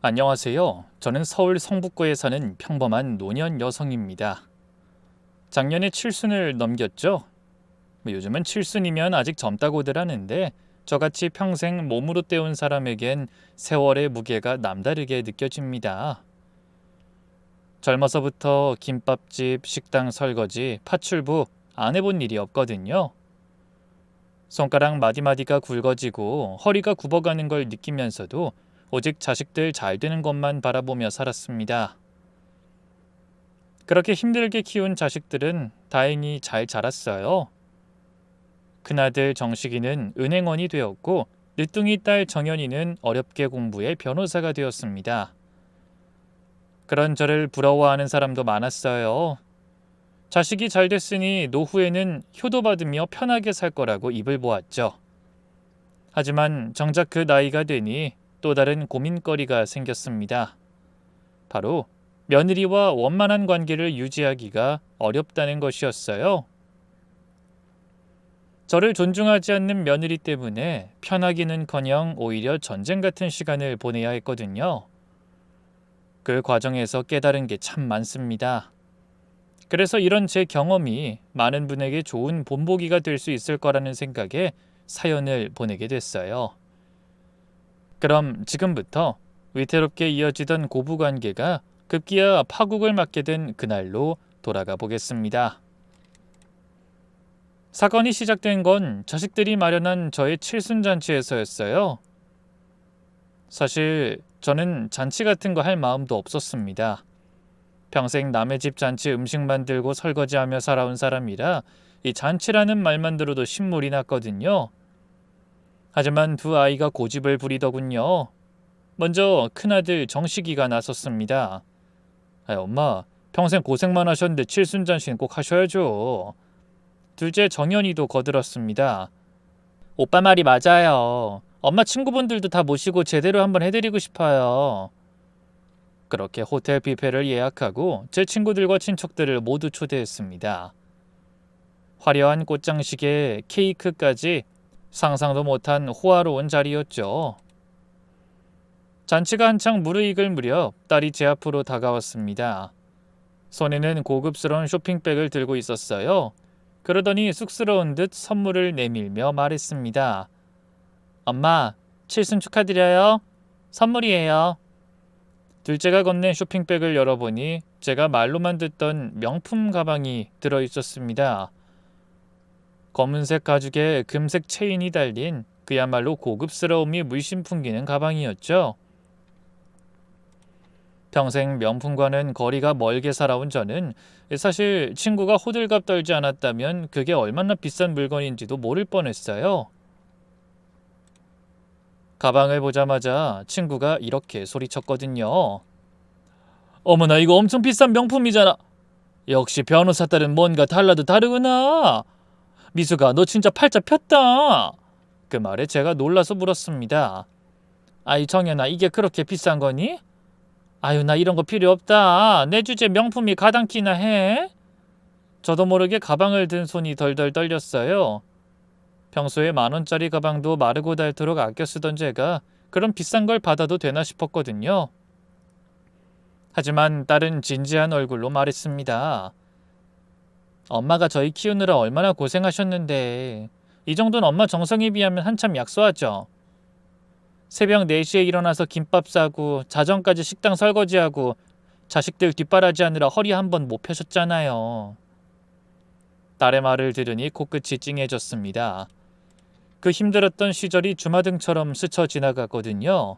안녕하세요. 저는 서울 성북구에 사는 평범한 노년 여성입니다. 작년에 칠순을 넘겼죠? 요즘은 칠순이면 아직 젊다고들 하는데 저같이 평생 몸으로 때운 사람에겐 세월의 무게가 남다르게 느껴집니다. 젊어서부터 김밥집, 식당 설거지, 파출부 안 해본 일이 없거든요. 손가락 마디마디가 굵어지고 허리가 굽어가는 걸 느끼면서도 오직 자식들 잘 되는 것만 바라보며 살았습니다. 그렇게 힘들게 키운 자식들은 다행히 잘 자랐어요. 큰아들 정식이는 은행원이 되었고 늦둥이 딸 정연이는 어렵게 공부해 변호사가 되었습니다. 그런 저를 부러워하는 사람도 많았어요. 자식이 잘 됐으니 노후에는 효도받으며 편하게 살 거라고 입을 모았죠. 하지만 정작 그 나이가 되니 또 다른 고민거리가 생겼습니다. 바로 며느리와 원만한 관계를 유지하기가 어렵다는 것이었어요. 저를 존중하지 않는 며느리 때문에 편하기는커녕 오히려 전쟁 같은 시간을 보내야 했거든요. 그 과정에서 깨달은 게 참 많습니다. 그래서 이런 제 경험이 많은 분에게 좋은 본보기가 될 수 있을 거라는 생각에 사연을 보내게 됐어요. 그럼 지금부터 위태롭게 이어지던 고부관계가 급기야 파국을 맞게 된 그날로 돌아가 보겠습니다. 사건이 시작된 건 자식들이 마련한 저의 칠순잔치에서였어요. 사실 저는 잔치 같은 거 할 마음도 없었습니다. 평생 남의 집 잔치 음식 만들고 설거지하며 살아온 사람이라 이 잔치라는 말만 들어도 신물이 났거든요. 하지만 두 아이가 고집을 부리더군요. 먼저 큰아들 정식이가 나섰습니다. 엄마, 평생 고생만 하셨는데 칠순잔치는 꼭 하셔야죠. 둘째 정연이도 거들었습니다. 오빠 말이 맞아요. 엄마 친구분들도 다 모시고 제대로 한번 해드리고 싶어요. 그렇게 호텔 뷔페를 예약하고 제 친구들과 친척들을 모두 초대했습니다. 화려한 꽃장식에 케이크까지 상상도 못한 호화로운 자리였죠. 잔치가 한창 무르익을 무렵 딸이 제 앞으로 다가왔습니다. 손에는 고급스러운 쇼핑백을 들고 있었어요. 그러더니 쑥스러운 듯 선물을 내밀며 말했습니다. 엄마, 칠순 축하드려요. 선물이에요. 둘째가 건넨 쇼핑백을 열어보니 제가 말로만 듣던 명품 가방이 들어있었습니다. 검은색 가죽에 금색 체인이 달린 그야말로 고급스러움이 물씬 풍기는 가방이었죠. 평생 명품과는 거리가 멀게 살아온 저는 사실 친구가 호들갑 떨지 않았다면 그게 얼마나 비싼 물건인지도 모를 뻔했어요. 가방을 보자마자 친구가 이렇게 소리쳤거든요. 어머나, 이거 엄청 비싼 명품이잖아. 역시 변호사 딸은 뭔가 달라도 다르구나. 미수가, 너 진짜 팔자 폈다. 그 말에 제가 놀라서 물었습니다. 아이 정연아, 이게 그렇게 비싼 거니? 아유, 나 이런 거 필요 없다. 내 주제 명품이 가당키나 해. 저도 모르게 가방을 든 손이 덜덜 떨렸어요. 평소에 10,000원짜리 가방도 마르고 닳도록 아껴 쓰던 제가 그런 비싼 걸 받아도 되나 싶었거든요. 하지만 딸은 진지한 얼굴로 말했습니다. 엄마가 저희 키우느라 얼마나 고생하셨는데 이 정도는 엄마 정성에 비하면 한참 약소하죠. 새벽 4시에 일어나서 김밥 싸고 자정까지 식당 설거지하고 자식들 뒷바라지하느라 허리 한 번 못 펴셨잖아요. 딸의 말을 들으니 코끝이 찡해졌습니다. 그 힘들었던 시절이 주마등처럼 스쳐 지나갔거든요.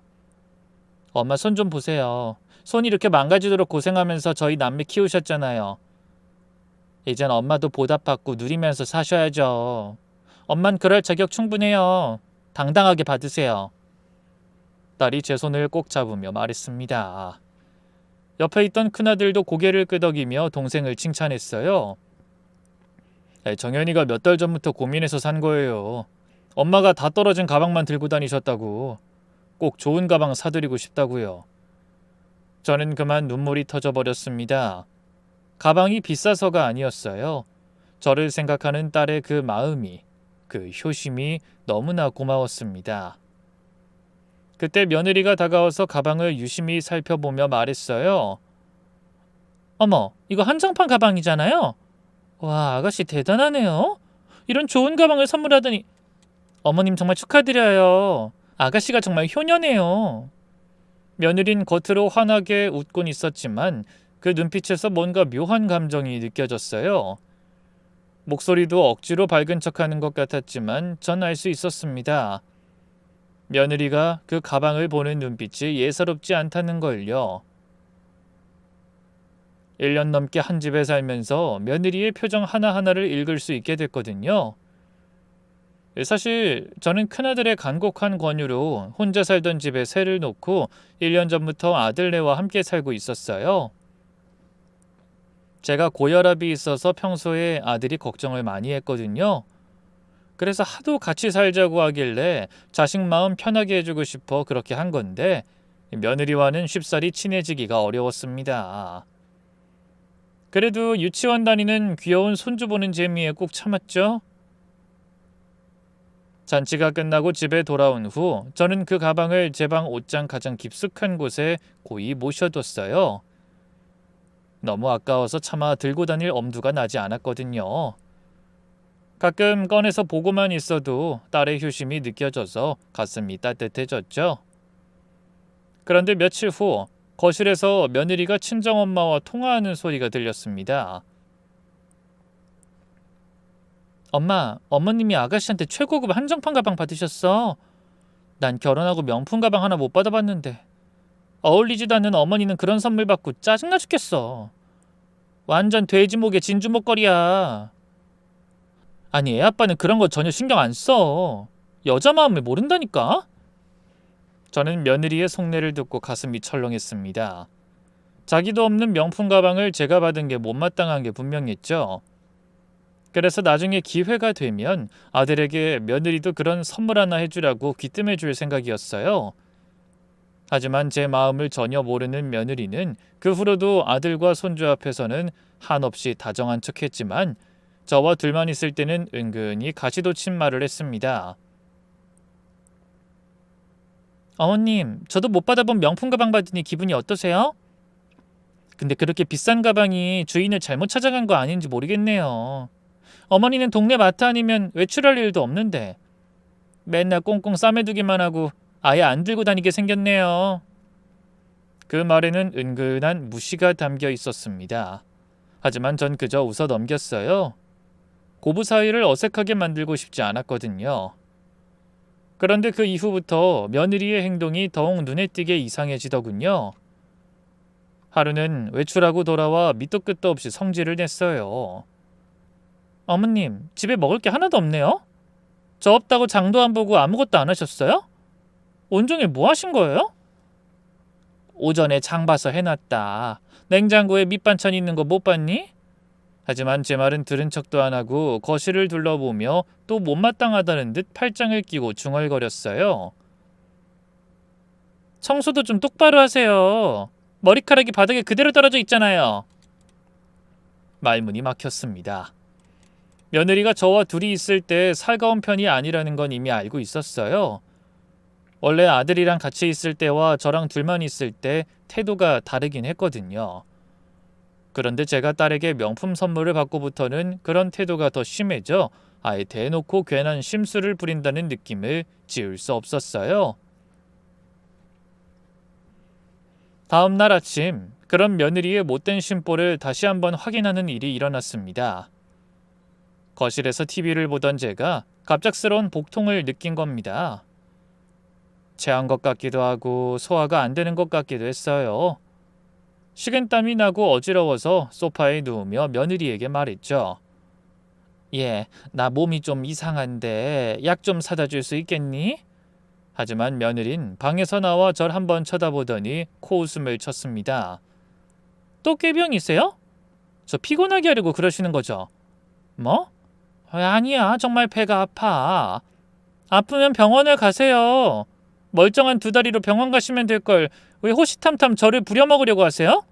엄마 손 좀 보세요. 손 이렇게 망가지도록 고생하면서 저희 남매 키우셨잖아요. 이젠 엄마도 보답받고 누리면서 사셔야죠. 엄만 그럴 자격 충분해요. 당당하게 받으세요. 딸이 제 손을 꼭 잡으며 말했습니다. 옆에 있던 큰아들도 고개를 끄덕이며 동생을 칭찬했어요. 정연이가 몇 달 전부터 고민해서 산 거예요. 엄마가 다 떨어진 가방만 들고 다니셨다고. 꼭 좋은 가방 사드리고 싶다고요. 저는 그만 눈물이 터져버렸습니다. 가방이 비싸서가 아니었어요. 저를 생각하는 딸의 그 마음이, 그 효심이 너무나 고마웠습니다. 그때 며느리가 다가와서 가방을 유심히 살펴보며 말했어요. 어머, 이거 한정판 가방이잖아요? 와, 아가씨 대단하네요. 이런 좋은 가방을 선물하다니. 어머님 정말 축하드려요. 아가씨가 정말 효녀네요. 며느린 겉으로 환하게 웃곤 있었지만 그 눈빛에서 뭔가 묘한 감정이 느껴졌어요. 목소리도 억지로 밝은 척하는 것 같았지만 전 알 수 있었습니다. 며느리가 그 가방을 보는 눈빛이 예사롭지 않다는 걸요. 1년 넘게 한 집에 살면서 며느리의 표정 하나하나를 읽을 수 있게 됐거든요. 사실 저는 큰아들의 간곡한 권유로 혼자 살던 집에 새를 놓고 1년 전부터 아들네와 함께 살고 있었어요. 제가 고혈압이 있어서 평소에 아들이 걱정을 많이 했거든요. 그래서 하도 같이 살자고 하길래 자식 마음 편하게 해주고 싶어 그렇게 한 건데 며느리와는 쉽사리 친해지기가 어려웠습니다. 그래도 유치원 다니는 귀여운 손주 보는 재미에 꾹 참았죠. 잔치가 끝나고 집에 돌아온 후 저는 그 가방을 제 방 옷장 가장 깊숙한 곳에 고이 모셔뒀어요. 너무 아까워서 차마 들고 다닐 엄두가 나지 않았거든요. 가끔 꺼내서 보고만 있어도 딸의 효심이 느껴져서 가슴이 따뜻해졌죠. 그런데 며칠 후 거실에서 며느리가 친정엄마와 통화하는 소리가 들렸습니다. 엄마, 어머님이 아가씨한테 최고급 한정판 가방 받으셨어. 난 결혼하고 명품 가방 하나 못 받아봤는데 어울리지도 않는 어머니는 그런 선물 받고 짜증나 죽겠어. 완전 돼지목에 진주 목걸이야. 아니 애 아빠는 그런 거 전혀 신경 안 써. 여자 마음을 모른다니까? 저는 며느리의 속내를 듣고 가슴이 철렁했습니다. 자기도 없는 명품 가방을 제가 받은 게 못마땅한 게 분명했죠. 그래서 나중에 기회가 되면 아들에게 며느리도 그런 선물 하나 해주라고 귀뜸해 줄 생각이었어요. 하지만 제 마음을 전혀 모르는 며느리는 그 후로도 아들과 손주 앞에서는 한없이 다정한 척했지만 저와 둘만 있을 때는 은근히 가시돋친 말을 했습니다. 어머님, 저도 못 받아본 명품 가방 받으니 기분이 어떠세요? 근데 그렇게 비싼 가방이 주인을 잘못 찾아간 거 아닌지 모르겠네요. 어머니는 동네 마트 아니면 외출할 일도 없는데 맨날 꽁꽁 싸매두기만 하고 아예 안 들고 다니게 생겼네요. 그 말에는 은근한 무시가 담겨 있었습니다. 하지만 전 그저 웃어 넘겼어요. 고부 사이를 어색하게 만들고 싶지 않았거든요. 그런데 그 이후부터 며느리의 행동이 더욱 눈에 띄게 이상해지더군요. 하루는 외출하고 돌아와 밑도 끝도 없이 성질을 냈어요. 어머님, 집에 먹을 게 하나도 없네요? 저 없다고 장도 안 보고 아무것도 안 하셨어요? 온종일 뭐 하신 거예요? 오전에 장 봐서 해놨다. 냉장고에 밑반찬 있는 거 못 봤니? 하지만 제 말은 들은 척도 안 하고 거실을 둘러보며 또 못마땅하다는 듯 팔짱을 끼고 중얼거렸어요. 청소도 좀 똑바로 하세요. 머리카락이 바닥에 그대로 떨어져 있잖아요. 말문이 막혔습니다. 며느리가 저와 둘이 있을 때 살가운 편이 아니라는 건 이미 알고 있었어요. 원래 아들이랑 같이 있을 때와 저랑 둘만 있을 때 태도가 다르긴 했거든요. 그런데 제가 딸에게 명품 선물을 받고부터는 그런 태도가 더 심해져 아예 대놓고 괜한 심술을 부린다는 느낌을 지울 수 없었어요. 다음 날 아침, 그런 며느리의 못된 심보를 다시 한번 확인하는 일이 일어났습니다. 거실에서 TV를 보던 제가 갑작스러운 복통을 느낀 겁니다. 체한 것 같기도 하고 소화가 안 되는 것 같기도 했어요. 식은땀이 나고 어지러워서 소파에 누우며 며느리에게 말했죠. 예, 나 몸이 좀 이상한데 약 좀 사다 줄 수 있겠니? 하지만 며느린 방에서 나와 절 한번 쳐다보더니 코웃음을 쳤습니다. 또 꾀병이세요? 저 피곤하게 하려고 그러시는 거죠? 뭐? 아니야, 정말 배가 아파. 아프면 병원을 가세요. 멀쩡한 두 다리로 병원 가시면 될 걸 왜 호시탐탐 저를 부려먹으려고 하세요?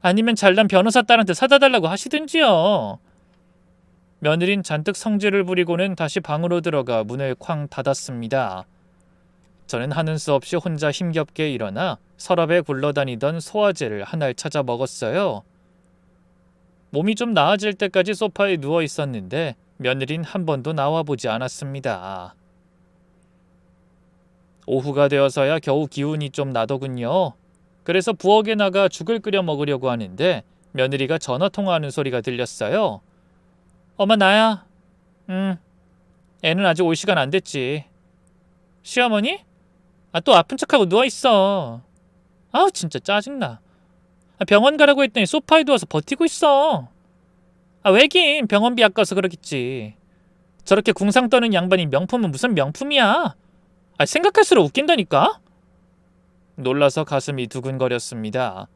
아니면 잘난 변호사 딸한테 사다 달라고 하시든지요. 며느린 잔뜩 성질을 부리고는 다시 방으로 들어가 문을 쾅 닫았습니다. 저는 하는 수 없이 혼자 힘겹게 일어나 서랍에 굴러다니던 소화제를 하나를 찾아 먹었어요. 몸이 좀 나아질 때까지 소파에 누워 있었는데 며느린 한 번도 나와보지 않았습니다. 오후가 되어서야 겨우 기운이 좀 나더군요. 그래서 부엌에 나가 죽을 끓여 먹으려고 하는데 며느리가 전화 통화하는 소리가 들렸어요. 엄마 나야. 애는 아직 올 시간 안 됐지. 시어머니? 또 아픈 척하고 누워있어. 진짜 짜증나. 병원 가라고 했더니 소파에 누워서 버티고 있어. 왜긴 병원비 아까워서 그러겠지. 저렇게 궁상 떠는 양반이 명품은 무슨 명품이야. 생각할수록 웃긴다니까. 놀라서 가슴이 두근거렸습니다.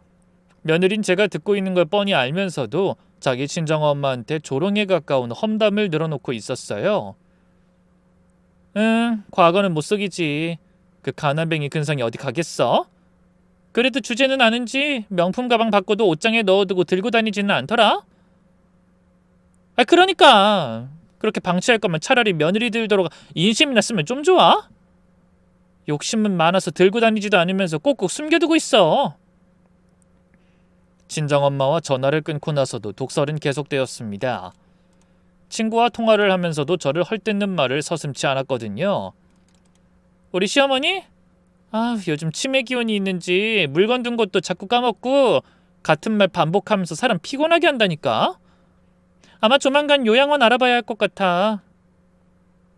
며느린 제가 듣고 있는 걸 뻔히 알면서도 자기 친정엄마한테 조롱에 가까운 험담을 늘어놓고 있었어요. 과거는 못 속이지. 그 가난뱅이 근성이 어디 가겠어? 그래도 주제는 아는지 명품 가방 바꿔도 옷장에 넣어두고 들고 다니지는 않더라. 그러니까 그렇게 방치할 거면 차라리 며느리 들도록 인심이나 쓰면 좀 좋아? 욕심은 많아서 들고 다니지도 않으면서 꼭꼭 숨겨두고 있어. 친정엄마와 전화를 끊고 나서도 독설은 계속되었습니다. 친구와 통화를 하면서도 저를 헐뜯는 말을 서슴지 않았거든요. 우리 시어머니? 요즘 치매 기운이 있는지 물건 둔 것도 자꾸 까먹고 같은 말 반복하면서 사람 피곤하게 한다니까. 아마 조만간 요양원 알아봐야 할 것 같아.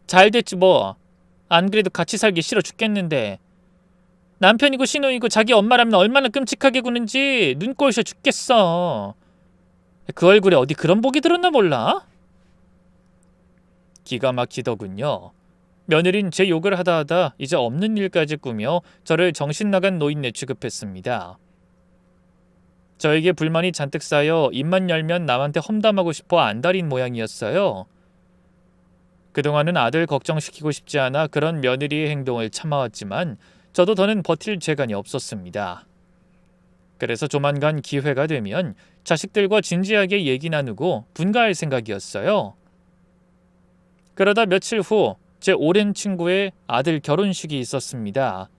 잘 됐지 뭐. 안 그래도 같이 살기 싫어 죽겠는데. 남편이고 시누이고 자기 엄마라면 얼마나 끔찍하게 구는지 눈꼴셔 죽겠어. 그 얼굴에 어디 그런 복이 들었나 몰라? 기가 막히더군요. 며느린 제 욕을 하다 이제 없는 일까지 꾸며 저를 정신나간 노인네 취급했습니다. 저에게 불만이 잔뜩 쌓여 입만 열면 남한테 험담하고 싶어 안달인 모양이었어요. 그동안은 아들 걱정시키고 싶지 않아 그런 며느리의 행동을 참아왔지만 저도 더는 버틸 재간이 없었습니다. 그래서 조만간 기회가 되면 자식들과 진지하게 얘기 나누고 분가할 생각이었어요. 그러다 며칠 후 제 오랜 친구의 아들 결혼식이 있었습니다.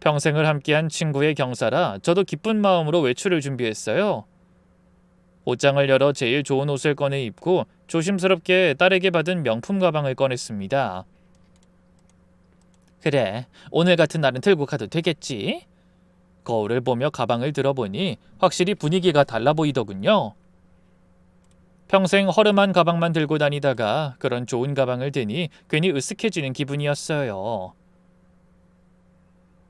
평생을 함께한 친구의 경사라 저도 기쁜 마음으로 외출을 준비했어요. 옷장을 열어 제일 좋은 옷을 꺼내 입고 조심스럽게 딸에게 받은 명품 가방을 꺼냈습니다. 그래, 오늘 같은 날은 들고 가도 되겠지? 거울을 보며 가방을 들어보니 확실히 분위기가 달라 보이더군요. 평생 허름한 가방만 들고 다니다가 그런 좋은 가방을 대니 괜히 으쓱해지는 기분이었어요.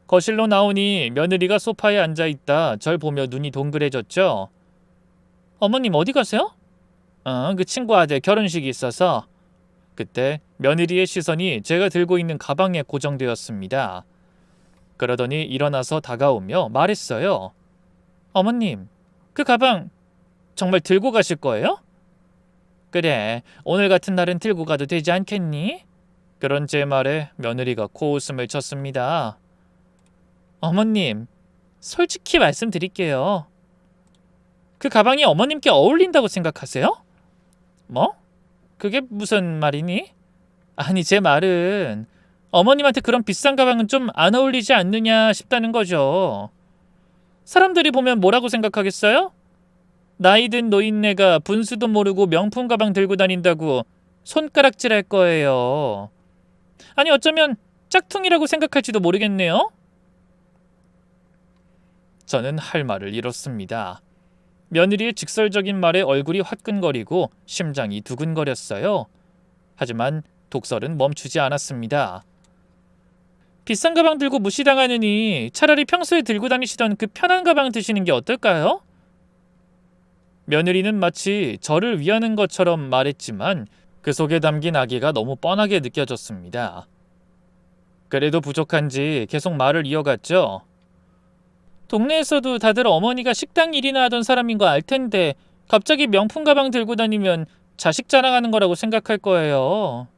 거실로 나오니 며느리가 소파에 앉아있다 절 보며 눈이 동그래졌죠. 어머님 어디 가세요? 그 친구 아들 결혼식이 있어서. 그때 며느리의 시선이 제가 들고 있는 가방에 고정되었습니다. 그러더니 일어나서 다가오며 말했어요. 어머님, 그 가방 정말 들고 가실 거예요? 그래, 오늘 같은 날은 들고 가도 되지 않겠니? 그런 제 말에 며느리가 코웃음을 쳤습니다. 어머님, 솔직히 말씀드릴게요. 그 가방이 어머님께 어울린다고 생각하세요? 뭐? 그게 무슨 말이니? 아니, 제 말은 어머님한테 그런 비싼 가방은 좀 안 어울리지 않느냐 싶다는 거죠. 사람들이 보면 뭐라고 생각하겠어요? 나이든 노인네가 분수도 모르고 명품 가방 들고 다닌다고 손가락질할 거예요. 아니, 어쩌면 짝퉁이라고 생각할지도 모르겠네요. 저는 할 말을 잃었습니다. 며느리의 직설적인 말에 얼굴이 화끈거리고 심장이 두근거렸어요. 하지만 독설은 멈추지 않았습니다. 비싼 가방 들고 무시당하느니 차라리 평소에 들고 다니시던 그 편한 가방 드시는 게 어떨까요? 며느리는 마치 저를 위하는 것처럼 말했지만 그 속에 담긴 악의가 너무 뻔하게 느껴졌습니다. 그래도 부족한지 계속 말을 이어갔죠. 동네에서도 다들 어머니가 식당 일이나 하던 사람인 거 알 텐데 갑자기 명품 가방 들고 다니면 자식 자랑하는 거라고 생각할 거예요.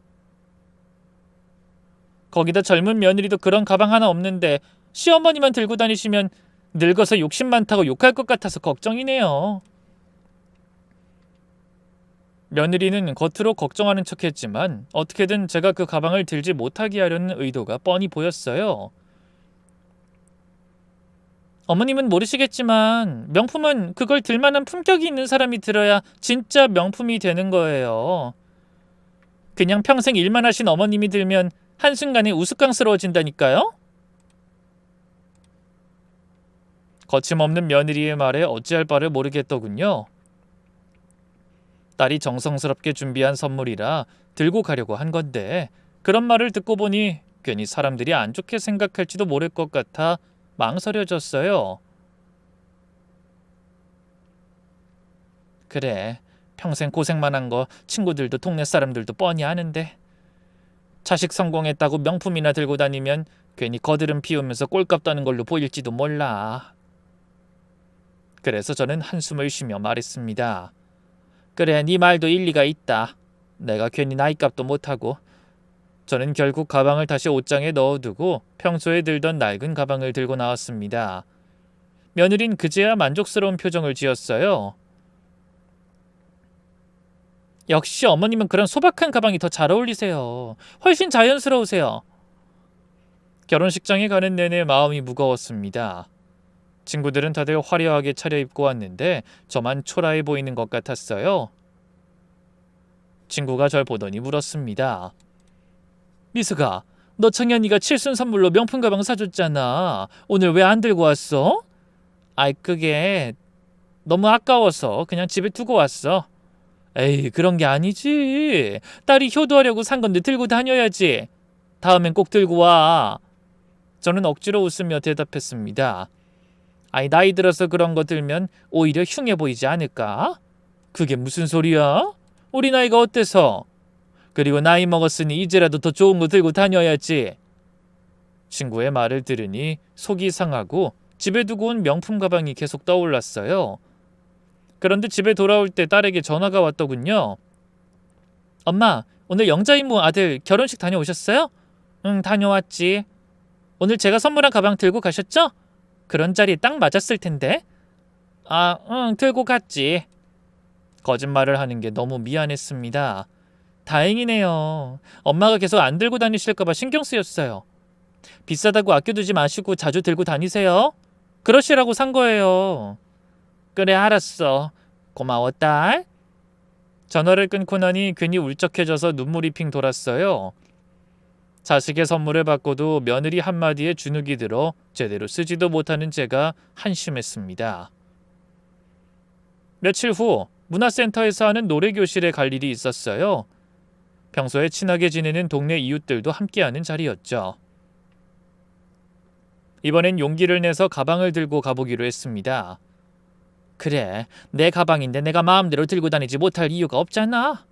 거기다 젊은 며느리도 그런 가방 하나 없는데 시어머니만 들고 다니시면 늙어서 욕심 많다고 욕할 것 같아서 걱정이네요. 며느리는 겉으로 걱정하는 척했지만 어떻게든 제가 그 가방을 들지 못하게 하려는 의도가 뻔히 보였어요. 어머님은 모르시겠지만 명품은 그걸 들 만한 품격이 있는 사람이 들어야 진짜 명품이 되는 거예요. 그냥 평생 일만 하신 어머님이 들면 한순간에 우스꽝스러워진다니까요? 거침없는 며느리의 말에 어찌할 바를 모르겠더군요. 딸이 정성스럽게 준비한 선물이라 들고 가려고 한 건데 그런 말을 듣고 보니 괜히 사람들이 안 좋게 생각할지도 모를 것 같아 망설여졌어요. 그래, 평생 고생만 한 거 친구들도 동네 사람들도 뻔히 아는데 자식 성공했다고 명품이나 들고 다니면 괜히 거드름 피우면서 꼴값 떠는 걸로 보일지도 몰라. 그래서 저는 한숨을 쉬며 말했습니다. 그래, 네 말도 일리가 있다. 내가 괜히 나이값도 못하고. 저는 결국 가방을 다시 옷장에 넣어두고 평소에 들던 낡은 가방을 들고 나왔습니다. 며느린 그제야 만족스러운 표정을 지었어요. 역시 어머님은 그런 소박한 가방이 더 잘 어울리세요. 훨씬 자연스러우세요. 결혼식장에 가는 내내 마음이 무거웠습니다. 친구들은 다들 화려하게 차려입고 왔는데 저만 초라해 보이는 것 같았어요. 친구가 절 보더니 물었습니다. 미숙아, 너 청년이가 칠순 선물로 명품 가방 사줬잖아. 오늘 왜 안 들고 왔어? 아이, 그게 너무 아까워서 그냥 집에 두고 왔어. 에이, 그런 게 아니지. 딸이 효도하려고 산 건데 들고 다녀야지. 다음엔 꼭 들고 와. 저는 억지로 웃으며 대답했습니다. 아이, 나이 들어서 그런 거 들면 오히려 흉해 보이지 않을까? 그게 무슨 소리야? 우리 나이가 어때서? 그리고 나이 먹었으니 이제라도 더 좋은 거 들고 다녀야지. 친구의 말을 들으니 속이 상하고 집에 두고 온 명품 가방이 계속 떠올랐어요. 그런데 집에 돌아올 때 딸에게 전화가 왔더군요. 엄마, 오늘 영자 이모 아들 결혼식 다녀오셨어요? 응, 다녀왔지. 오늘 제가 선물한 가방 들고 가셨죠? 그런 자리에 딱 맞았을 텐데. 아, 응, 들고 갔지. 거짓말을 하는 게 너무 미안했습니다. 다행이네요. 엄마가 계속 안 들고 다니실까봐 신경 쓰였어요. 비싸다고 아껴두지 마시고 자주 들고 다니세요. 그러시라고 산 거예요. 그래, 알았어. 고마워, 딸. 전화를 끊고 나니 괜히 울적해져서 눈물이 핑 돌았어요. 자식의 선물을 받고도 며느리 한마디에 주눅이 들어 제대로 쓰지도 못하는 제가 한심했습니다. 며칠 후 문화센터에서 하는 노래교실에 갈 일이 있었어요. 평소에 친하게 지내는 동네 이웃들도 함께하는 자리였죠. 이번엔 용기를 내서 가방을 들고 가보기로 했습니다. 그래, 내 가방인데 내가 마음대로 들고 다니지 못할 이유가 없잖아.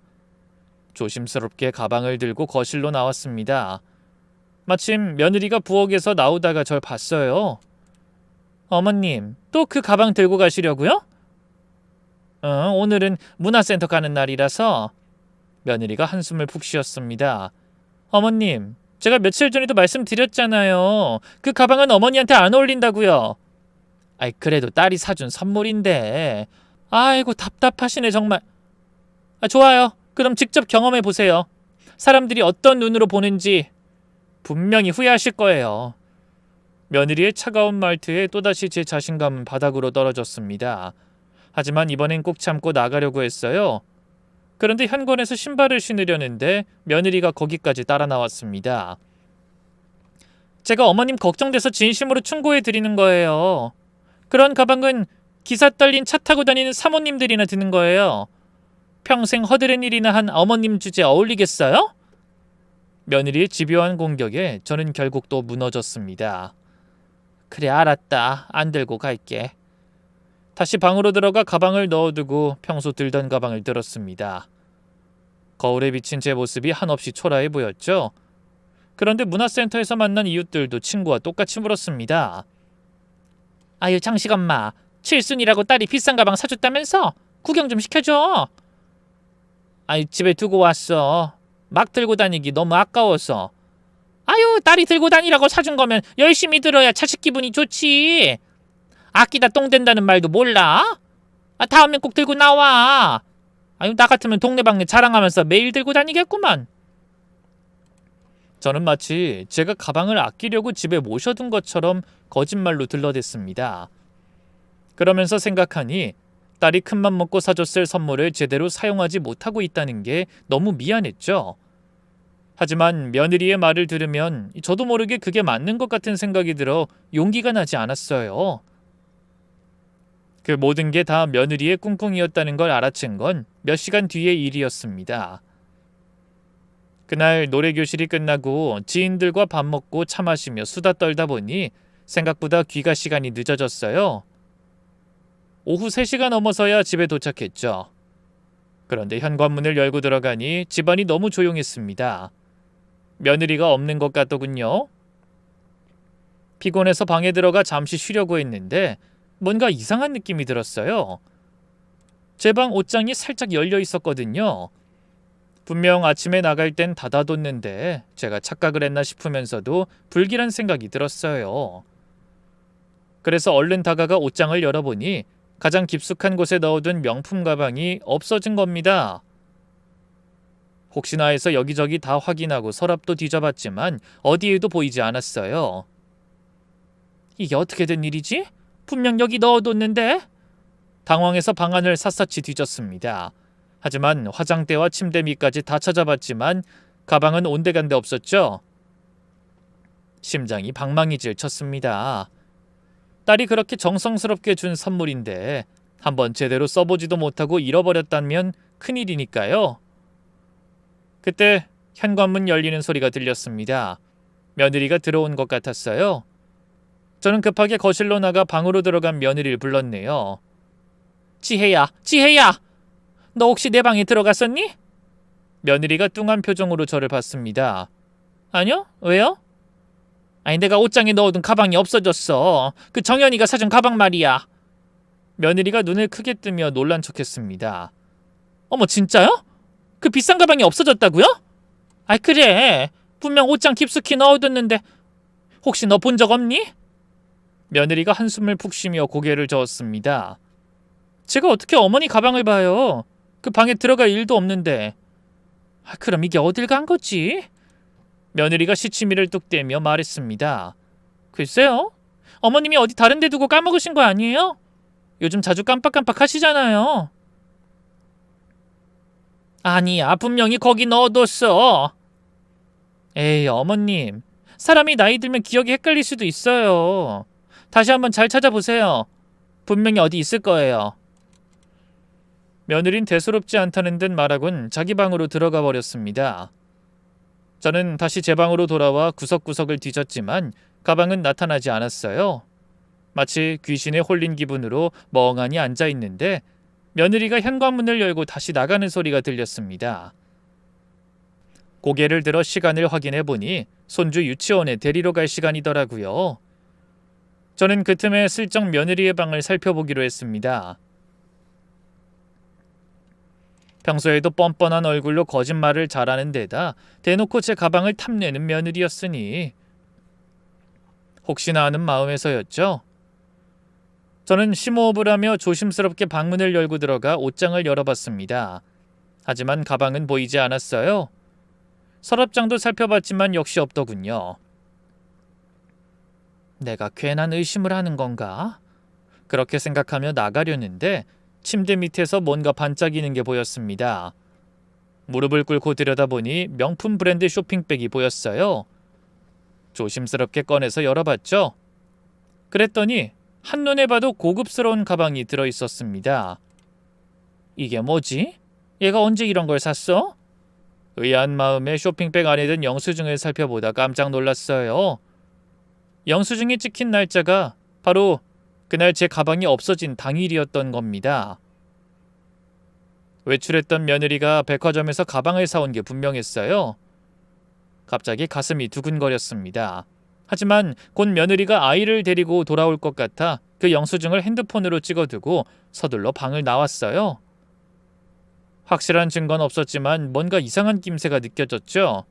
조심스럽게 가방을 들고 거실로 나왔습니다. 마침 며느리가 부엌에서 나오다가 절 봤어요. 어머님, 또 그 가방 들고 가시려고요? 오늘은 문화센터 가는 날이라서. 며느리가 한숨을 푹 쉬었습니다. 어머님, 제가 며칠 전에도 말씀드렸잖아요. 그 가방은 어머니한테 안 어울린다고요. 아이, 그래도 딸이 사준 선물인데. 아이고, 답답하시네 정말. 좋아요. 그럼 직접 경험해 보세요. 사람들이 어떤 눈으로 보는지 분명히 후회하실 거예요. 며느리의 차가운 말투에 또다시 제 자신감은 바닥으로 떨어졌습니다. 하지만 이번엔 꼭 참고 나가려고 했어요. 그런데 현관에서 신발을 신으려는데 며느리가 거기까지 따라 나왔습니다. 제가 어머님 걱정돼서 진심으로 충고해 드리는 거예요. 그런 가방은 기사 떨린 차 타고 다니는 사모님들이나 드는 거예요. 평생 허드렛 일이나 한 어머님 주제에 어울리겠어요? 며느리의 집요한 공격에 저는 결국 또 무너졌습니다. 그래, 알았다. 안 들고 갈게. 다시 방으로 들어가 가방을 넣어두고 평소 들던 가방을 들었습니다. 거울에 비친 제 모습이 한없이 초라해 보였죠. 그런데 문화센터에서 만난 이웃들도 친구와 똑같이 물었습니다. 아유, 장식 엄마, 칠순이라고 딸이 비싼 가방 사줬다면서? 구경 좀 시켜줘. 아유, 집에 두고 왔어. 막 들고 다니기 너무 아까워서. 아유, 딸이 들고 다니라고 사준 거면 열심히 들어야 자식 기분이 좋지. 아끼다 똥 된다는 말도 몰라? 다음엔 꼭 들고 나와. 아유, 나 같으면 동네방네 자랑하면서 매일 들고 다니겠구만. 저는 마치 제가 가방을 아끼려고 집에 모셔둔 것처럼 거짓말로 들러댔습니다. 그러면서 생각하니 딸이 큰맘 먹고 사줬을 선물을 제대로 사용하지 못하고 있다는 게 너무 미안했죠. 하지만 며느리의 말을 들으면 저도 모르게 그게 맞는 것 같은 생각이 들어 용기가 나지 않았어요. 그 모든 게 다 며느리의 꿍꿍이었다는 걸 알아챈 건 몇 시간 뒤의 일이었습니다. 그날 노래교실이 끝나고 지인들과 밥 먹고 차 마시며 수다 떨다 보니 생각보다 귀가 시간이 늦어졌어요. 오후 3시가 넘어서야 집에 도착했죠. 그런데 현관문을 열고 들어가니 집안이 너무 조용했습니다. 며느리가 없는 것 같더군요. 피곤해서 방에 들어가 잠시 쉬려고 했는데 뭔가 이상한 느낌이 들었어요. 제 방 옷장이 살짝 열려 있었거든요. 분명 아침에 나갈 땐 닫아뒀는데 제가 착각을 했나 싶으면서도 불길한 생각이 들었어요. 그래서 얼른 다가가 옷장을 열어보니 가장 깊숙한 곳에 넣어둔 명품 가방이 없어진 겁니다. 혹시나 해서 여기저기 다 확인하고 서랍도 뒤져봤지만 어디에도 보이지 않았어요. 이게 어떻게 된 일이지? 분명 여기 넣어뒀는데? 당황해서 방안을 샅샅이 뒤졌습니다. 하지만 화장대와 침대 밑까지 다 찾아봤지만 가방은 온데간데 없었죠. 심장이 방망이질 쳤습니다. 딸이 그렇게 정성스럽게 준 선물인데 한번 제대로 써보지도 못하고 잃어버렸다면 큰일이니까요. 그때 현관문 열리는 소리가 들렸습니다. 며느리가 들어온 것 같았어요. 저는 급하게 거실로 나가 방으로 들어간 며느리를 불렀네요. 지혜야, 지혜야! 너 혹시 내 방에 들어갔었니? 며느리가 뚱한 표정으로 저를 봤습니다. 아니요? 왜요? 아니, 내가 옷장에 넣어둔 가방이 없어졌어. 그 정연이가 사준 가방 말이야. 며느리가 눈을 크게 뜨며 놀란 척했습니다. 어머, 진짜요? 그 비싼 가방이 없어졌다고요? 아이, 그래. 분명 옷장 깊숙이 넣어뒀는데 혹시 너 본 적 없니? 며느리가 한숨을 푹 쉬며 고개를 저었습니다. 제가 어떻게 어머니 가방을 봐요? 그 방에 들어갈 일도 없는데. 그럼 이게 어딜 간 거지? 며느리가 시치미를 뚝 떼며 말했습니다. 글쎄요. 어머님이 어디 다른 데 두고 까먹으신 거 아니에요? 요즘 자주 깜빡깜빡 하시잖아요. 아니야, 분명히 거기 넣어뒀어. 에이, 어머님. 사람이 나이 들면 기억이 헷갈릴 수도 있어요. 다시 한번 잘 찾아보세요. 분명히 어디 있을 거예요. 며느린 대수롭지 않다는 듯 말하곤 자기 방으로 들어가 버렸습니다. 저는 다시 제 방으로 돌아와 구석구석을 뒤졌지만 가방은 나타나지 않았어요. 마치 귀신에 홀린 기분으로 멍하니 앉아 있는데 며느리가 현관문을 열고 다시 나가는 소리가 들렸습니다. 고개를 들어 시간을 확인해 보니 손주 유치원에 데리러 갈 시간이더라고요. 저는 그 틈에 슬쩍 며느리의 방을 살펴보기로 했습니다. 평소에도 뻔뻔한 얼굴로 거짓말을 잘하는 데다 대놓고 제 가방을 탐내는 며느리였으니 혹시나 하는 마음에서였죠. 저는 심호흡을 하며 조심스럽게 방문을 열고 들어가 옷장을 열어봤습니다. 하지만 가방은 보이지 않았어요. 서랍장도 살펴봤지만 역시 없더군요. 내가 괜한 의심을 하는 건가? 그렇게 생각하며 나가려는데 침대 밑에서 뭔가 반짝이는 게 보였습니다. 무릎을 꿇고 들여다보니 명품 브랜드 쇼핑백이 보였어요. 조심스럽게 꺼내서 열어봤죠. 그랬더니 한눈에 봐도 고급스러운 가방이 들어있었습니다. 이게 뭐지? 얘가 언제 이런 걸 샀어? 의아한 마음에 쇼핑백 안에 든 영수증을 살펴보다 깜짝 놀랐어요. 영수증이 찍힌 날짜가 바로 그날 제 가방이 없어진 당일이었던 겁니다. 외출했던 며느리가 백화점에서 가방을 사온 게 분명했어요. 갑자기 가슴이 두근거렸습니다. 하지만 곧 며느리가 아이를 데리고 돌아올 것 같아 그 영수증을 핸드폰으로 찍어두고 서둘러 방을 나왔어요. 확실한 증거는 없었지만 뭔가 이상한 낌새가 느껴졌죠.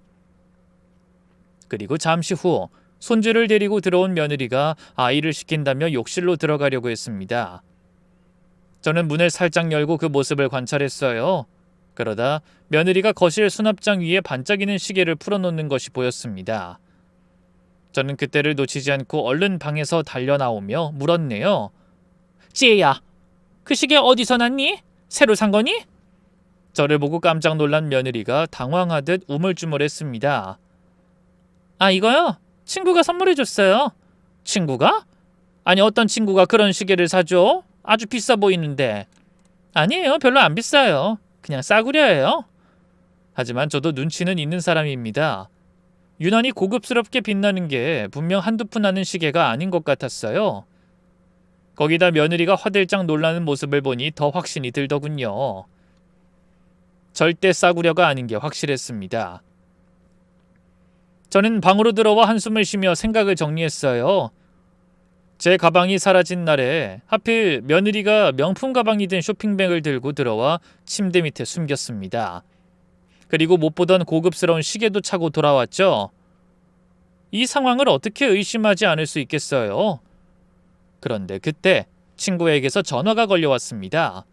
그리고 잠시 후 손주를 데리고 들어온 며느리가 아이를 시킨다며 욕실로 들어가려고 했습니다. 저는 문을 살짝 열고 그 모습을 관찰했어요. 그러다 며느리가 거실 수납장 위에 반짝이는 시계를 풀어놓는 것이 보였습니다. 저는 그때를 놓치지 않고 얼른 방에서 달려나오며 물었네요. 지혜야, 그 시계 어디서 났니? 새로 산 거니? 저를 보고 깜짝 놀란 며느리가 당황하듯 우물쭈물했습니다. 아, 이거요? 친구가 선물해줬어요. 친구가? 아니, 어떤 친구가 그런 시계를 사줘? 아주 비싸 보이는데. 아니에요, 별로 안 비싸요. 그냥 싸구려예요. 하지만 저도 눈치는 있는 사람입니다. 유난히 고급스럽게 빛나는 게 분명 한두 푼 하는 시계가 아닌 것 같았어요. 거기다 며느리가 화들짝 놀라는 모습을 보니 더 확신이 들더군요. 절대 싸구려가 아닌 게 확실했습니다. 저는 방으로 들어와 한숨을 쉬며 생각을 정리했어요. 제 가방이 사라진 날에 하필 며느리가 명품 가방이 든 쇼핑백을 들고 들어와 침대 밑에 숨겼습니다. 그리고 못 보던 고급스러운 시계도 차고 돌아왔죠. 이 상황을 어떻게 의심하지 않을 수 있겠어요? 그런데 그때 친구에게서 전화가 걸려왔습니다.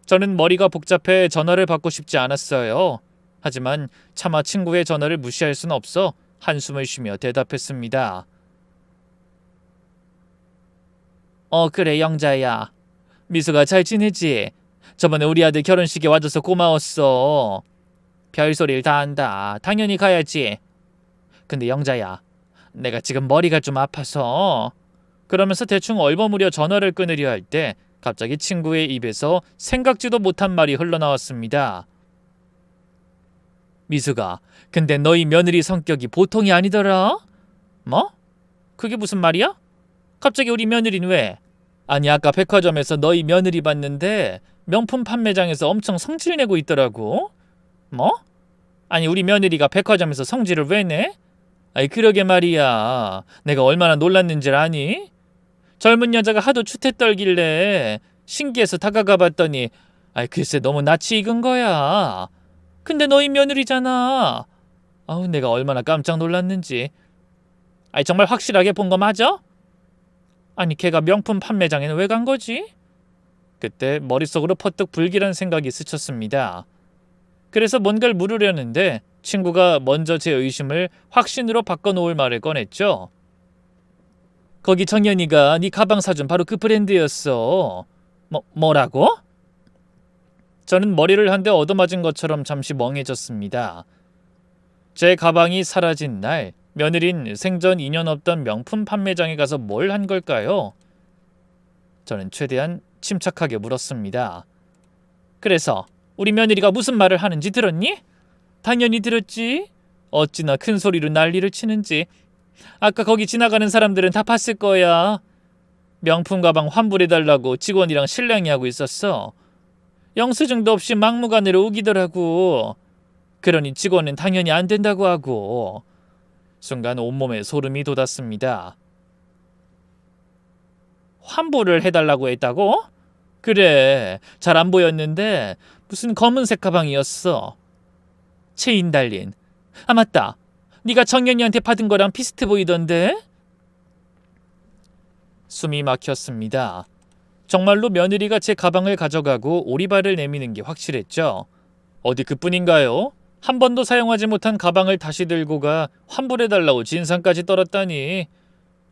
저는 머리가 복잡해 전화를 받고 싶지 않았어요. 하지만 차마 친구의 전화를 무시할 순 없어 한숨을 쉬며 대답했습니다. 그래, 영자야. 미수가 잘 지내지? 저번에 우리 아들 결혼식에 와줘서 고마웠어. 별소리를 다 한다. 당연히 가야지. 근데 영자야, 내가 지금 머리가 좀 아파서. 그러면서 대충 얼버무려 전화를 끊으려 할 때 갑자기 친구의 입에서 생각지도 못한 말이 흘러나왔습니다. 미수가, 근데 너희 며느리 성격이 보통이 아니더라? 뭐? 그게 무슨 말이야? 갑자기 우리 며느리는 왜? 아니, 아까 백화점에서 너희 며느리 봤는데 명품 판매장에서 엄청 성질 내고 있더라고. 뭐? 아니, 우리 며느리가 백화점에서 성질을 왜 내? 아이, 그러게 말이야. 내가 얼마나 놀랐는지 아니? 젊은 여자가 하도 추태 떨길래 신기해서 다가가 봤더니 아이, 글쎄 너무 낯이 익은 거야. 근데 너희 며느리잖아. 아우, 내가 얼마나 깜짝 놀랐는지. 아이, 정말 확실하게 본 거 맞아? 아니, 걔가 명품 판매장에는 왜 간 거지? 그때 머릿속으로 퍼뜩 불길한 생각이 스쳤습니다. 그래서 뭔가를 물으려는데 친구가 먼저 제 의심을 확신으로 바꿔놓을 말을 꺼냈죠. 거기 정연이가 네 가방 사준 바로 그 브랜드였어. 뭐라고? 저는 머리를 한 대 얻어맞은 것처럼 잠시 멍해졌습니다. 제 가방이 사라진 날 며느린 생전 인연 없던 명품 판매장에 가서 뭘 한 걸까요? 저는 최대한 침착하게 물었습니다. 그래서 우리 며느리가 무슨 말을 하는지 들었니? 당연히 들었지. 어찌나 큰 소리로 난리를 치는지. 아까 거기 지나가는 사람들은 다 봤을 거야. 명품 가방 환불해달라고 직원이랑 실랑이 하고 있었어. 영수증도 없이 막무가내로 우기더라고. 그러니 직원은 당연히 안 된다고 하고. 순간 온몸에 소름이 돋았습니다. 환불을 해달라고 했다고? 그래, 잘 안 보였는데 무슨 검은색 가방이었어. 체인 달린. 아, 맞다. 네가 정연이한테 받은 거랑 비슷해 보이던데? 숨이 막혔습니다. 정말로 며느리가 제 가방을 가져가고 오리발을 내미는 게 확실했죠. 어디 그뿐인가요? 한 번도 사용하지 못한 가방을 다시 들고 가 환불해달라고 진상까지 떨었다니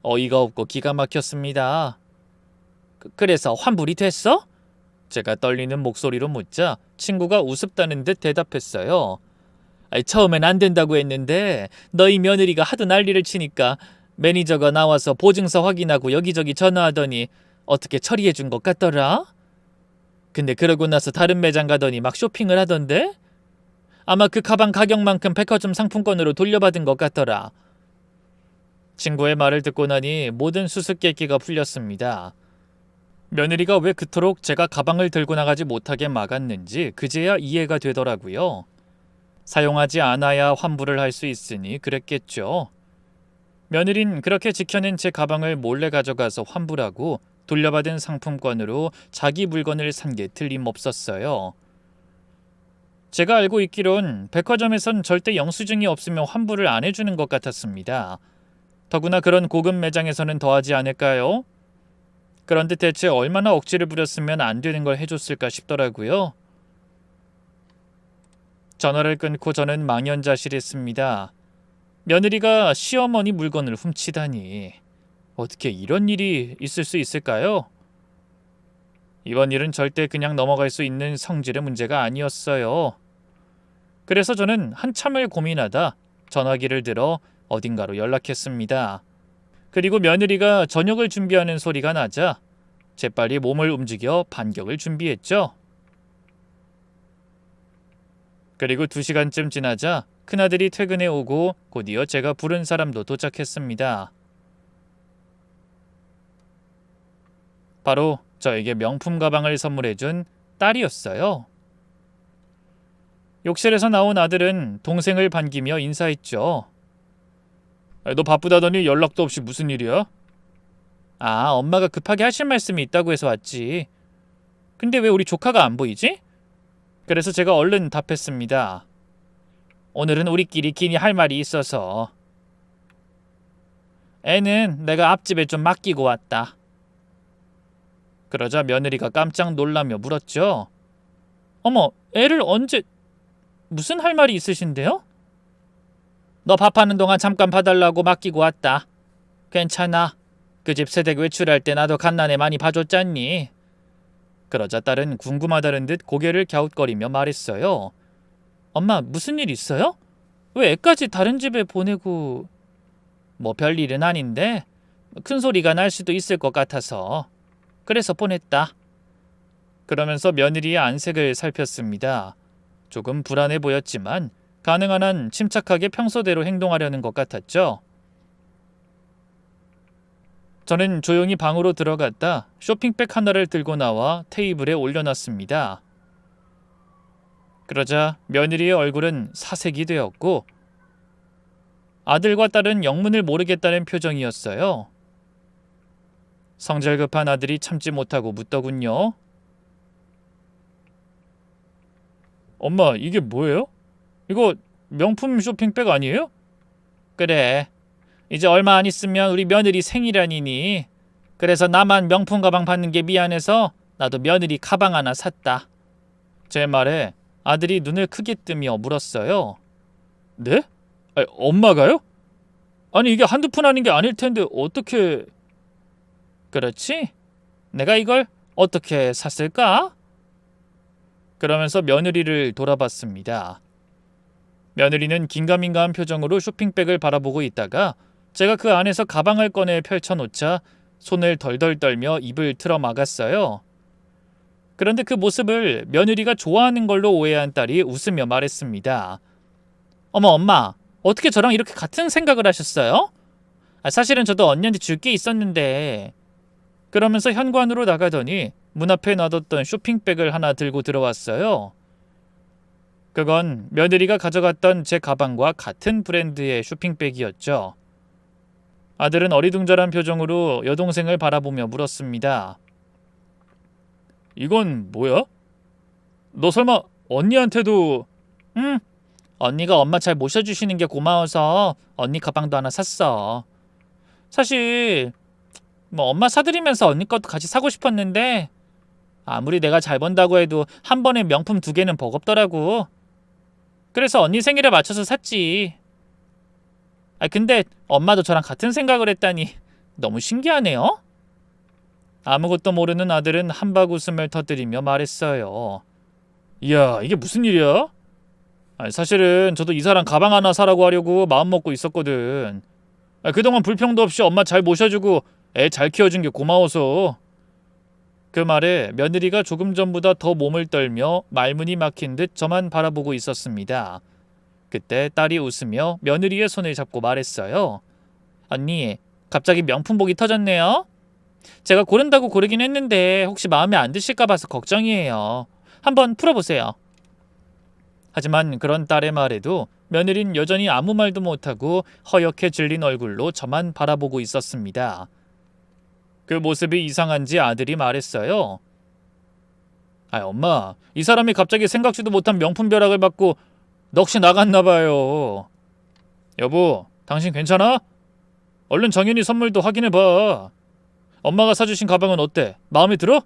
어이가 없고 기가 막혔습니다. 그래서 환불이 됐어? 제가 떨리는 목소리로 묻자 친구가 우습다는 듯 대답했어요. 처음엔 안 된다고 했는데 너희 며느리가 하도 난리를 치니까 매니저가 나와서 보증서 확인하고 여기저기 전화하더니 어떻게 처리해 준 것 같더라? 근데 그러고 나서 다른 매장 가더니 막 쇼핑을 하던데? 아마 그 가방 가격만큼 백화점 상품권으로 돌려받은 것 같더라. 친구의 말을 듣고 나니 모든 수수께끼가 풀렸습니다. 며느리가 왜 그토록 제가 가방을 들고 나가지 못하게 막았는지 그제야 이해가 되더라고요. 사용하지 않아야 환불을 할 수 있으니 그랬겠죠. 며느린 그렇게 지켜낸 제 가방을 몰래 가져가서 환불하고 돌려받은 상품권으로 자기 물건을 산 게 틀림없었어요. 제가 알고 있기론 백화점에선 절대 영수증이 없으면 환불을 안 해주는 것 같았습니다. 더구나 그런 고급 매장에서는 더하지 않을까요? 그런데 대체 얼마나 억지를 부렸으면 안 되는 걸 해줬을까 싶더라고요. 전화를 끊고 저는 망연자실했습니다. 며느리가 시어머니 물건을 훔치다니. 어떻게 이런 일이 있을 수 있을까요? 이번 일은 절대 그냥 넘어갈 수 있는 성질의 문제가 아니었어요. 그래서 저는 한참을 고민하다 전화기를 들어 어딘가로 연락했습니다. 그리고 며느리가 저녁을 준비하는 소리가 나자 재빨리 몸을 움직여 반격을 준비했죠. 그리고 2시간쯤 지나자 큰아들이 퇴근해 오고 곧이어 제가 부른 사람도 도착했습니다. 바로 저에게 명품 가방을 선물해준 딸이었어요. 욕실에서 나온 아들은 동생을 반기며 인사했죠. 너 바쁘다더니 연락도 없이 무슨 일이야? 엄마가 급하게 하실 말씀이 있다고 해서 왔지. 근데 왜 우리 조카가 안 보이지? 그래서 제가 얼른 답했습니다. 오늘은 우리끼리 끼니 할 말이 있어서. 애는 내가 앞집에 좀 맡기고 왔다. 그러자 며느리가 깜짝 놀라며 물었죠. 어머, 애를 언제... 무슨 할 말이 있으신데요? 너 밥하는 동안 잠깐 봐달라고 맡기고 왔다. 괜찮아. 그 집 새댁 외출할 때 나도 갓난애 많이 봐줬잖니. 그러자 딸은 궁금하다는 듯 고개를 갸웃거리며 말했어요. 엄마, 무슨 일 있어요? 왜 애까지 다른 집에 보내고... 뭐 별일은 아닌데 큰 소리가 날 수도 있을 것 같아서 그래서 보냈다. 그러면서 며느리의 안색을 살폈습니다. 조금 불안해 보였지만 가능한 한 침착하게 평소대로 행동하려는 것 같았죠. 저는 조용히 방으로 들어갔다 쇼핑백 하나를 들고 나와 테이블에 올려놨습니다. 그러자 며느리의 얼굴은 사색이 되었고 아들과 딸은 영문을 모르겠다는 표정이었어요. 성질 급한 아들이 참지 못하고 묻더군요. 엄마, 이게 뭐예요? 이거 명품 쇼핑백 아니에요? 그래. 이제 얼마 안 있으면 우리 며느리 생일아니니. 그래서 나만 명품 가방 받는 게 미안해서 나도 며느리 가방 하나 샀다. 제 말에 아들이 눈을 크게 뜨며 물었어요. 네? 엄마가요? 아니 이게 한두 푼 하는 게 아닐 텐데 어떻게... 그렇지? 내가 이걸 어떻게 샀을까? 그러면서 며느리를 돌아봤습니다. 며느리는 긴가민가한 표정으로 쇼핑백을 바라보고 있다가 제가 그 안에서 가방을 꺼내 펼쳐놓자 손을 덜덜 떨며 입을 틀어 막았어요. 그런데 그 모습을 며느리가 좋아하는 걸로 오해한 딸이 웃으며 말했습니다. 어머, 엄마, 어떻게 저랑 이렇게 같은 생각을 하셨어요? 사실은 저도 언니한테 줄 게 있었는데... 그러면서 현관으로 나가더니 문 앞에 놔뒀던 쇼핑백을 하나 들고 들어왔어요. 그건 며느리가 가져갔던 제 가방과 같은 브랜드의 쇼핑백이었죠. 아들은 어리둥절한 표정으로 여동생을 바라보며 물었습니다. 이건 뭐야? 너 설마 언니한테도... 언니가 엄마 잘 모셔주시는 게 고마워서 언니 가방도 하나 샀어. 사실 뭐 엄마 사드리면서 언니 것도 같이 사고 싶었는데 아무리 내가 잘 번다고 해도 한 번에 명품 2개는 버겁더라고. 그래서 언니 생일에 맞춰서 샀지. 근데 엄마도 저랑 같은 생각을 했다니 너무 신기하네요. 아무것도 모르는 아들은 한박 웃음을 터뜨리며 말했어요. 이야, 이게 무슨 일이야? 사실은 저도 이사람 가방 하나 사라고 하려고 마음먹고 있었거든. 그동안 불평도 없이 엄마 잘 모셔주고 애 잘 키워준 게 고마워서. 그 말에 며느리가 조금 전보다 더 몸을 떨며 말문이 막힌 듯 저만 바라보고 있었습니다. 그때 딸이 웃으며 며느리의 손을 잡고 말했어요. 언니, 갑자기 명품복이 터졌네요. 제가 고른다고 고르긴 했는데 혹시 마음에 안 드실까 봐서 걱정이에요. 한번 풀어보세요. 하지만 그런 딸의 말에도 며느린 여전히 아무 말도 못하고 허옇게 질린 얼굴로 저만 바라보고 있었습니다. 그 모습이 이상한지 아들이 말했어요. 엄마, 이 사람이 갑자기 생각지도 못한 명품 벼락을 받고 넋이 나갔나 봐요. 여보, 당신 괜찮아? 얼른 정연이 선물도 확인해봐. 엄마가 사주신 가방은 어때? 마음에 들어?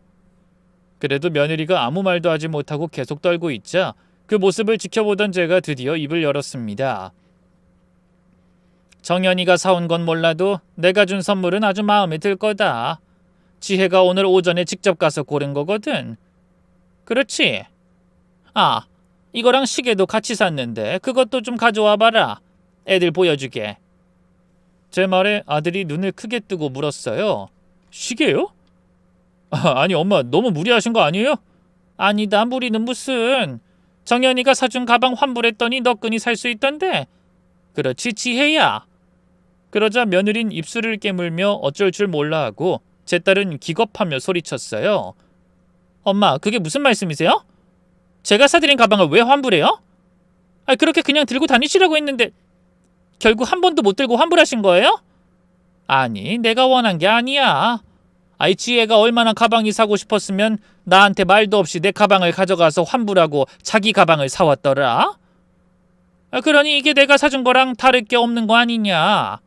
그래도 며느리가 아무 말도 하지 못하고 계속 떨고 있자 그 모습을 지켜보던 제가 드디어 입을 열었습니다. 정연이가 사온 건 몰라도 내가 준 선물은 아주 마음에 들 거다. 지혜가 오늘 오전에 직접 가서 고른 거거든. 그렇지? 아, 이거랑 시계도 같이 샀는데 그것도 좀 가져와 봐라. 애들 보여주게. 제 말에 아들이 눈을 크게 뜨고 물었어요. 시계요? 아니 엄마 너무 무리하신 거 아니에요? 아니다 무리는 무슨. 정연이가 사준 가방 환불했더니 너끈히 살 수 있던데. 그렇지 지혜야. 그러자 며느린 입술을 깨물며 어쩔 줄 몰라 하고 제 딸은 기겁하며 소리쳤어요. 엄마 그게 무슨 말씀이세요? 제가 사드린 가방을 왜 환불해요? 그렇게 그냥 들고 다니시라고 했는데 결국 한 번도 못 들고 환불하신 거예요? 아니 내가 원한 게 아니야. 지혜가 얼마나 가방이 사고 싶었으면 나한테 말도 없이 내 가방을 가져가서 환불하고 자기 가방을 사왔더라. 그러니 이게 내가 사준 거랑 다를 게 없는 거 아니냐.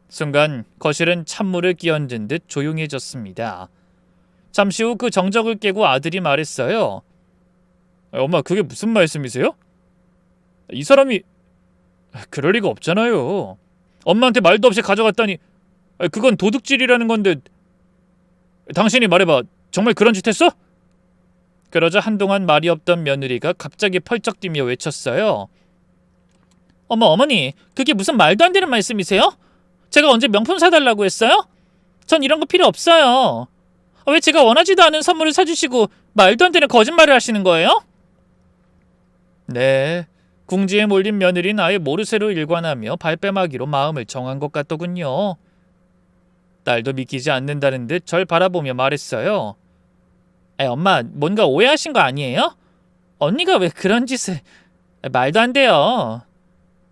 순간 거실은 찬물을 끼얹은 듯 조용해졌습니다. 잠시 후 그 정적을 깨고 아들이 말했어요. 엄마 그게 무슨 말씀이세요? 이 사람이 그럴 리가 없잖아요. 엄마한테 말도 없이 가져갔다니 그건 도둑질이라는 건데. 당신이 말해봐. 정말 그런 짓 했어? 그러자 한동안 말이 없던 며느리가 갑자기 펄쩍 뛰며 외쳤어요. 어머니 그게 무슨 말도 안 되는 말씀이세요? 제가 언제 명품 사달라고 했어요? 전 이런 거 필요 없어요. 왜 제가 원하지도 않은 선물을 사주시고 말도 안 되는 거짓말을 하시는 거예요? 네, 궁지에 몰린 며느리는 아예 모르쇠로 일관하며 발뺌하기로 마음을 정한 것 같더군요. 딸도 믿기지 않는다는 듯 절 바라보며 말했어요. 엄마 뭔가 오해하신 거 아니에요? 언니가 왜 그런 짓을. 말도 안 돼요.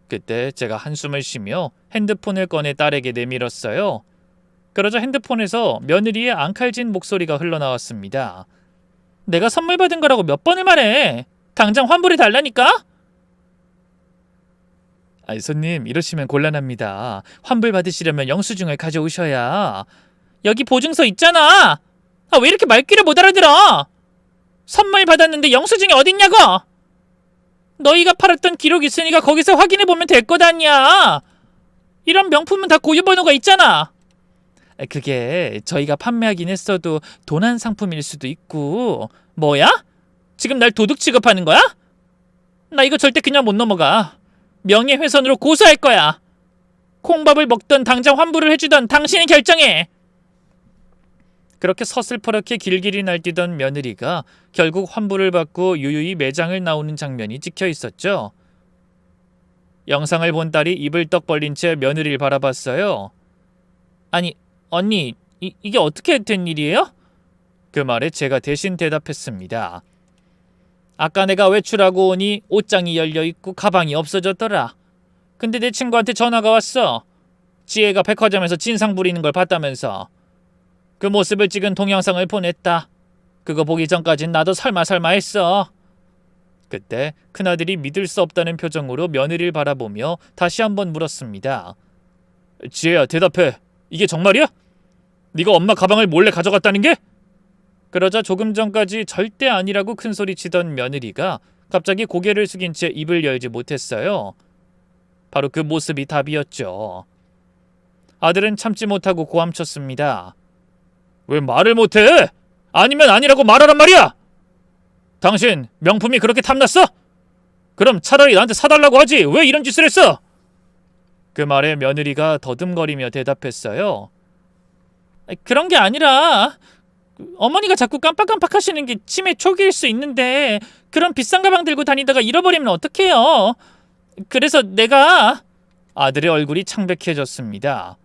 그때 제가 한숨을 쉬며 핸드폰을 꺼내 딸에게 내밀었어요. 그러자 핸드폰에서 며느리의 앙칼진 목소리가 흘러나왔습니다. 내가 선물 받은 거라고 몇 번을 말해. 당장 환불해 달라니까? 손님 이러시면 곤란합니다. 환불 받으시려면 영수증을 가져오셔야. 여기 보증서 있잖아. 왜 이렇게 말귀를 못 알아들어? 선물 받았는데 영수증이 어딨냐고? 너희가 팔았던 기록 있으니까 거기서 확인해보면 될 것 아니야. 이런 명품은 다 고유번호가 있잖아. 그게 저희가 판매하긴 했어도 도난 상품일 수도 있고. 뭐야? 지금 날 도둑 취급하는 거야? 나 이거 절대 그냥 못 넘어가. 명예훼손으로 고소할 거야. 콩밥을 먹던 당장 환불을 해주던 당신이 결정해. 그렇게 서슬퍼렇게 길길이 날뛰던 며느리가 결국 환불을 받고 유유히 매장을 나오는 장면이 찍혀 있었죠. 영상을 본 딸이 입을 떡 벌린 채 며느리를 바라봤어요. 아니, 언니, 이게 어떻게 된 일이에요? 그 말에 제가 대신 대답했습니다. 아까 내가 외출하고 오니 옷장이 열려있고 가방이 없어졌더라. 근데 내 친구한테 전화가 왔어. 지혜가 백화점에서 진상 부리는 걸 봤다면서. 그 모습을 찍은 동영상을 보냈다. 그거 보기 전까진 나도 설마 했어. 그때 큰아들이 믿을 수 없다는 표정으로 며느리를 바라보며 다시 한번 물었습니다. 지혜야 대답해. 이게 정말이야? 네가 엄마 가방을 몰래 가져갔다는 게? 그러자 조금 전까지 절대 아니라고 큰소리치던 며느리가 갑자기 고개를 숙인 채 입을 열지 못했어요. 바로 그 모습이 답이었죠. 아들은 참지 못하고 고함쳤습니다. 왜 말을 못해? 아니면 아니라고 말하란 말이야! 당신 명품이 그렇게 탐났어? 그럼 차라리 나한테 사달라고 하지 왜 이런 짓을 했어? 그 말에 며느리가 더듬거리며 대답했어요. 그런 게 아니라 어머니가 자꾸 깜빡깜빡 하시는 게 치매 초기일 수 있는데 그런 비싼 가방 들고 다니다가 잃어버리면 어떡해요? 그래서 내가. 아들의 얼굴이 창백해졌습니다.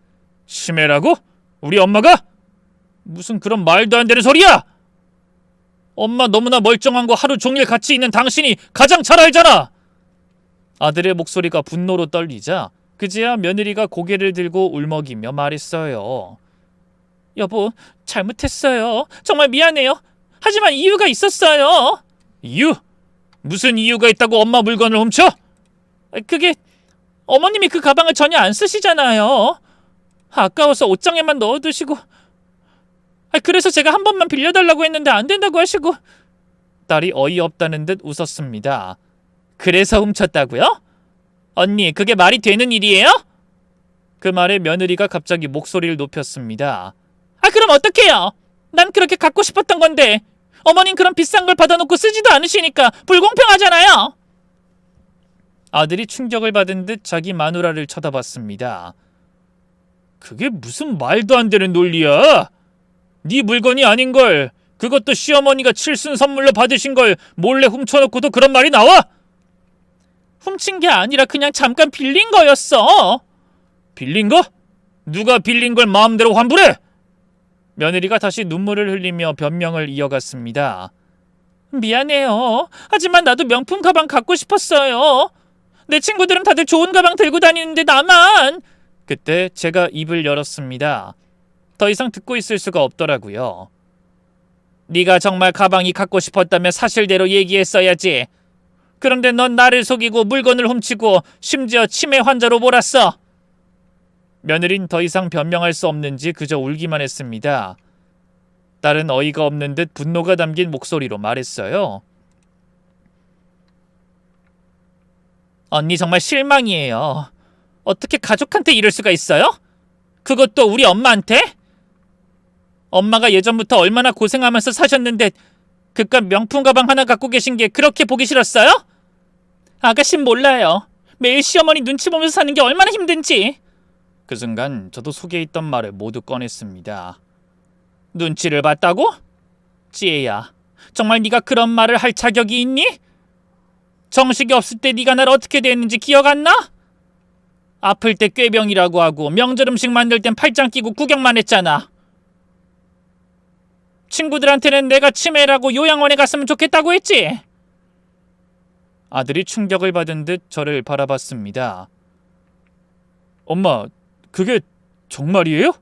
치매라고? 우리 엄마가? 무슨 그런 말도 안 되는 소리야! 엄마 너무나 멀쩡한 거 하루 종일 같이 있는 당신이 가장 잘 알잖아! 아들의 목소리가 분노로 떨리자 그제야 며느리가 고개를 들고 울먹이며 말했어요. 여보, 잘못했어요. 정말 미안해요. 하지만 이유가 있었어요. 이유? 무슨 이유가 있다고 엄마 물건을 훔쳐? 그게 어머님이 그 가방을 전혀 안 쓰시잖아요. 아까워서 옷장에만 넣어두시고. 그래서 제가 한 번만 빌려달라고 했는데 안 된다고 하시고. 딸이 어이없다는 듯 웃었습니다. 그래서 훔쳤다고요? 언니, 그게 말이 되는 일이에요? 그 말에 며느리가 갑자기 목소리를 높였습니다. 아, 그럼 어떡해요? 난 그렇게 갖고 싶었던 건데 어머님 그런 비싼 걸 받아놓고 쓰지도 않으시니까 불공평하잖아요. 아들이 충격을 받은 듯 자기 마누라를 쳐다봤습니다. 그게 무슨 말도 안 되는 논리야? 네 물건이 아닌 걸, 그것도 시어머니가 칠순 선물로 받으신 걸 몰래 훔쳐놓고도 그런 말이 나와? 훔친 게 아니라 그냥 잠깐 빌린 거였어. 빌린 거? 누가 빌린 걸 마음대로 환불해? 며느리가 다시 눈물을 흘리며 변명을 이어갔습니다. 미안해요. 하지만 나도 명품 가방 갖고 싶었어요. 내 친구들은 다들 좋은 가방 들고 다니는데 나만. 그때 제가 입을 열었습니다. 더 이상 듣고 있을 수가 없더라고요. 네가 정말 가방이 갖고 싶었다면 사실대로 얘기했어야지. 그런데 넌 나를 속이고 물건을 훔치고 심지어 치매 환자로 몰았어. 며느린 더 이상 변명할 수 없는지 그저 울기만 했습니다. 딸은 어이가 없는 듯 분노가 담긴 목소리로 말했어요. 언니 정말 실망이에요. 어떻게 가족한테 이럴 수가 있어요? 그것도 우리 엄마한테? 엄마가 예전부터 얼마나 고생하면서 사셨는데 그깟 명품 가방 하나 갖고 계신 게 그렇게 보기 싫었어요? 아가씨는 몰라요. 매일 시어머니 눈치 보면서 사는 게 얼마나 힘든지. 그 순간 저도 속에 있던 말을 모두 꺼냈습니다. 눈치를 봤다고? 지혜야, 정말 네가 그런 말을 할 자격이 있니? 정식이 없을 때 네가 날 어떻게 대했는지 기억 안 나? 아플 때 꾀병이라고 하고 명절 음식 만들 땐 팔짱 끼고 구경만 했잖아. 친구들한테는 내가 치매라고 요양원에 갔으면 좋겠다고 했지. 아들이 충격을 받은 듯 저를 바라봤습니다. 엄마, 그게 정말이에요?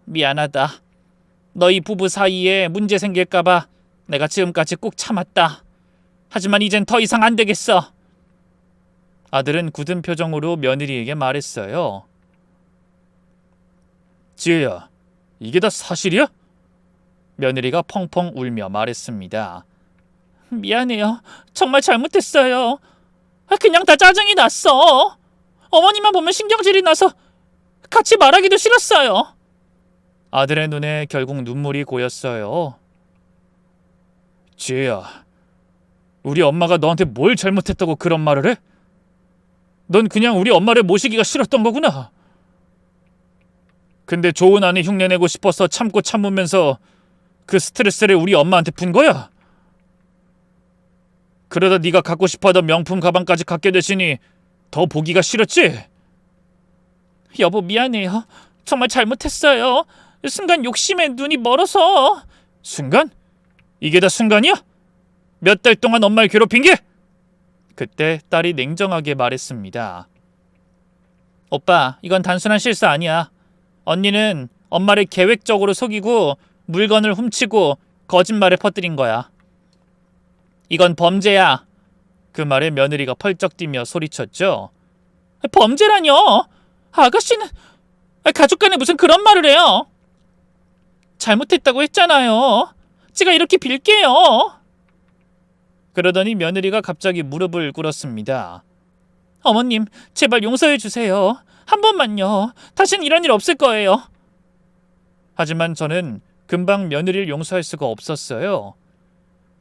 미안하다. 너희 부부 사이에 문제 생길까봐 내가 지금까지 꾹 참았다. 하지만 이젠 더 이상 안 되겠어. 아들은 굳은 표정으로 며느리에게 말했어요. 지혜야, 이게 다 사실이야? 며느리가 펑펑 울며 말했습니다. 미안해요. 정말 잘못했어요. 그냥 다 짜증이 났어. 어머니만 보면 신경질이 나서 같이 말하기도 싫었어요. 아들의 눈에 결국 눈물이 고였어요. 지혜야, 우리 엄마가 너한테 뭘 잘못했다고 그런 말을 해? 넌 그냥 우리 엄마를 모시기가 싫었던 거구나. 근데 좋은 아내 흉내내고 싶어서 참고 참으면서 그 스트레스를 우리 엄마한테 푼 거야? 그러다 네가 갖고 싶어하던 명품 가방까지 갖게 되시니 더 보기가 싫었지? 여보, 미안해요. 정말 잘못했어요. 순간 욕심에 눈이 멀어서. 순간? 이게 다 순간이야? 몇 달 동안 엄마를 괴롭힌 게? 그때 딸이 냉정하게 말했습니다. 오빠, 이건 단순한 실수 아니야. 언니는 엄마를 계획적으로 속이고 물건을 훔치고 거짓말을 퍼뜨린 거야. 이건 범죄야. 그 말에 며느리가 펄쩍 뛰며 소리쳤죠. 범죄라뇨? 아가씨는 가족 간에 무슨 그런 말을 해요? 잘못했다고 했잖아요. 제가 이렇게 빌게요. 그러더니 며느리가 갑자기 무릎을 꿇었습니다. 어머님, 제발 용서해 주세요. 한 번만요. 다신 이런 일 없을 거예요. 하지만 저는 금방 며느리를 용서할 수가 없었어요.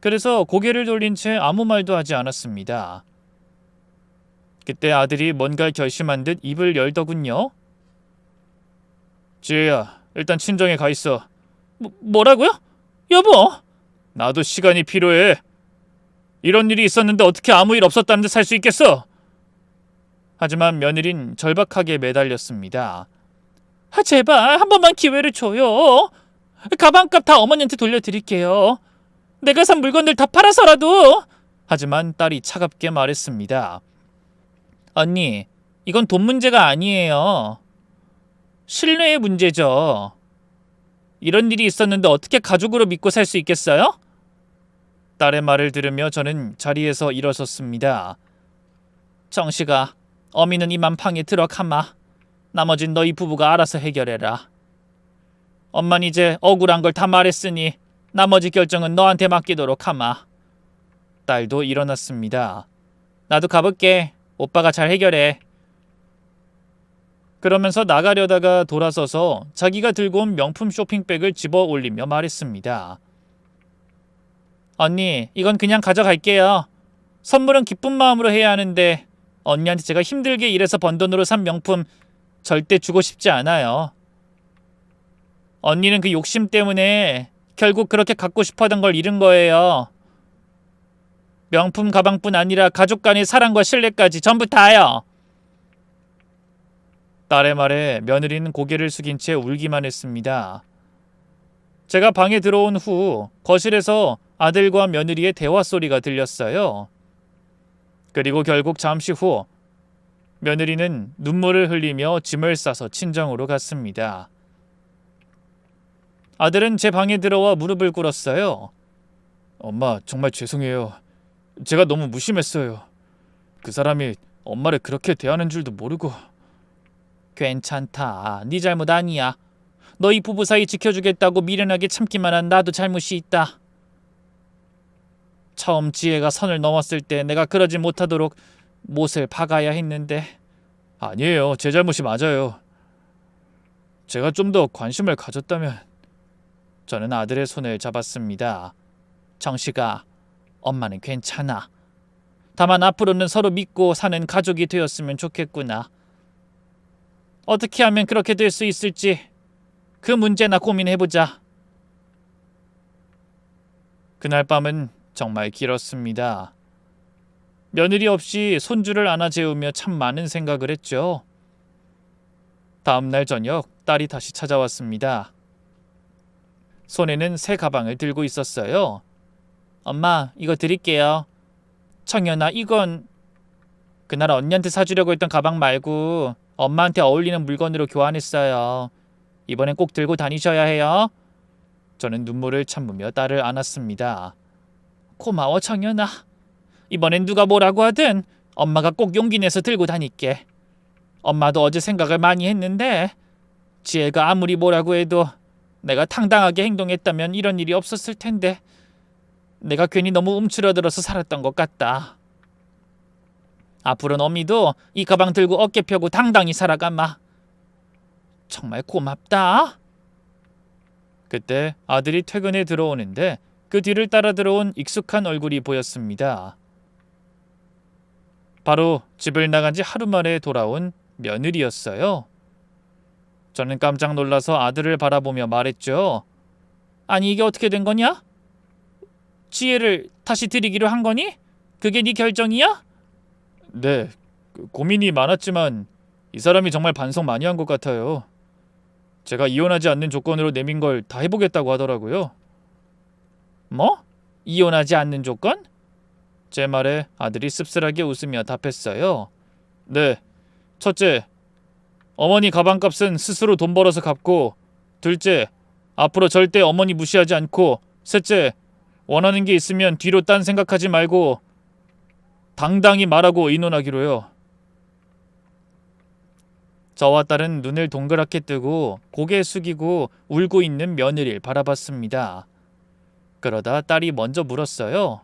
그래서 고개를 돌린 채 아무 말도 하지 않았습니다. 그때 아들이 뭔가 결심한 듯 입을 열더군요. 지혜야, 일단 친정에 가 있어. 뭐라고요? 여보! 나도 시간이 필요해. 이런 일이 있었는데 어떻게 아무 일 없었다는 듯 살 수 있겠어? 하지만 며느린 절박하게 매달렸습니다. 제발 한 번만 기회를 줘요. 가방값 다 어머니한테 돌려드릴게요. 내가 산 물건들 다 팔아서라도. 하지만 딸이 차갑게 말했습니다. 언니, 이건 돈 문제가 아니에요. 신뢰의 문제죠. 이런 일이 있었는데 어떻게 가족으로 믿고 살 수 있겠어요? 딸의 말을 들으며 저는 자리에서 일어섰습니다. 정식아, 어미는 이만 방에 들어가마. 나머진 너희 부부가 알아서 해결해라. 엄만 이제 억울한 걸 다 말했으니 나머지 결정은 너한테 맡기도록 하마. 딸도 일어났습니다. 나도 가볼게. 오빠가 잘 해결해. 그러면서 나가려다가 돌아서서 자기가 들고 온 명품 쇼핑백을 집어 올리며 말했습니다. 언니, 이건 그냥 가져갈게요. 선물은 기쁜 마음으로 해야 하는데 언니한테 제가 힘들게 일해서 번 돈으로 산 명품 절대 주고 싶지 않아요. 언니는 그 욕심 때문에 결국 그렇게 갖고 싶어하던 걸 잃은 거예요. 명품 가방뿐 아니라 가족 간의 사랑과 신뢰까지 전부 다요. 딸의 말에 며느리는 고개를 숙인 채 울기만 했습니다. 제가 방에 들어온 후 거실에서 아들과 며느리의 대화 소리가 들렸어요. 그리고 결국 잠시 후 며느리는 눈물을 흘리며 짐을 싸서 친정으로 갔습니다. 아들은 제 방에 들어와 무릎을 꿇었어요. 엄마, 정말 죄송해요. 제가 너무 무심했어요. 그 사람이 엄마를 그렇게 대하는 줄도 모르고. 괜찮다. 네 잘못 아니야. 너희 부부 사이 지켜주겠다고 미련하게 참기만 한 나도 잘못이 있다. 처음 지혜가 선을 넘었을 때 내가 그러지 못하도록 못을 박아야 했는데. 아니에요. 제 잘못이 맞아요. 제가 좀 더 관심을 가졌다면. 저는 아들의 손을 잡았습니다. 정식아, 엄마는 괜찮아. 다만 앞으로는 서로 믿고 사는 가족이 되었으면 좋겠구나. 어떻게 하면 그렇게 될 수 있을지 그 문제나 고민해보자. 그날 밤은 정말 길었습니다. 며느리 없이 손주를 안아 재우며 참 많은 생각을 했죠. 다음 날 저녁 딸이 다시 찾아왔습니다. 손에는 새 가방을 들고 있었어요. 엄마, 이거 드릴게요. 청년아, 이건 그날 언니한테 사주려고 했던 가방 말고 엄마한테 어울리는 물건으로 교환했어요. 이번엔 꼭 들고 다니셔야 해요. 저는 눈물을 참으며 딸을 안았습니다. 고마워, 청년아. 이번엔 누가 뭐라고 하든 엄마가 꼭 용기 내서 들고 다닐게. 엄마도 어제 생각을 많이 했는데 지혜가 아무리 뭐라고 해도 내가 당당하게 행동했다면 이런 일이 없었을 텐데 내가 괜히 너무 움츠러들어서 살았던 것 같다. 앞으로는 어미도 이 가방 들고 어깨 펴고 당당히 살아가마. 정말 고맙다. 그때 아들이 퇴근에 들어오는데 그 뒤를 따라 들어온 익숙한 얼굴이 보였습니다. 바로 집을 나간 지 하루 만에 돌아온 며느리였어요. 저는 깜짝 놀라서 아들을 바라보며 말했죠. 아니, 이게 어떻게 된 거냐? 지혜를 다시 드리기로 한 거니? 그게 네 결정이야? 네, 고민이 많았지만 이 사람이 정말 반성 많이 한 것 같아요. 제가 이혼하지 않는 조건으로 내민 걸 다 해보겠다고 하더라고요. 뭐? 이혼하지 않는 조건? 제 말에 아들이 씁쓸하게 웃으며 답했어요. 네, 첫째, 어머니 가방값은 스스로 돈 벌어서 갚고, 둘째, 앞으로 절대 어머니 무시하지 않고, 셋째, 원하는 게 있으면 뒤로 딴 생각하지 말고 당당히 말하고 의논하기로요. 저와 딸은 눈을 동그랗게 뜨고 고개 숙이고 울고 있는 며느리를 바라봤습니다. 그러다 딸이 먼저 물었어요.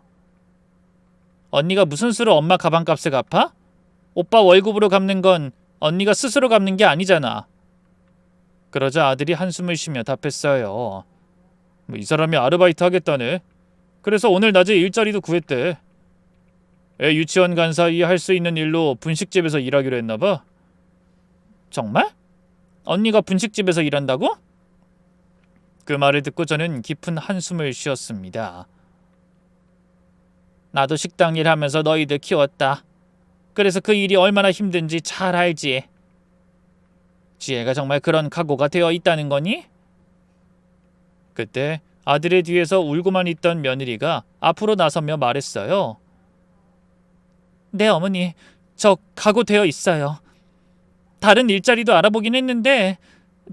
언니가 무슨 수로 엄마 가방값을 갚아? 오빠 월급으로 갚는 건 언니가 스스로 갚는 게 아니잖아. 그러자 아들이 한숨을 쉬며 답했어요. 이 사람이 아르바이트 하겠다네. 그래서 오늘 낮에 일자리도 구했대. 애 유치원 간 사이에 할 수 있는 일로 분식집에서 일하기로 했나봐. 정말? 언니가 분식집에서 일한다고? 그 말을 듣고 저는 깊은 한숨을 쉬었습니다. 나도 식당 일하면서 너희들 키웠다. 그래서 그 일이 얼마나 힘든지 잘 알지. 지혜가 정말 그런 각오가 되어 있다는 거니? 그때 아들의 뒤에서 울고만 있던 며느리가 앞으로 나서며 말했어요. 네, 어머니, 저 각오되어 있어요. 다른 일자리도 알아보긴 했는데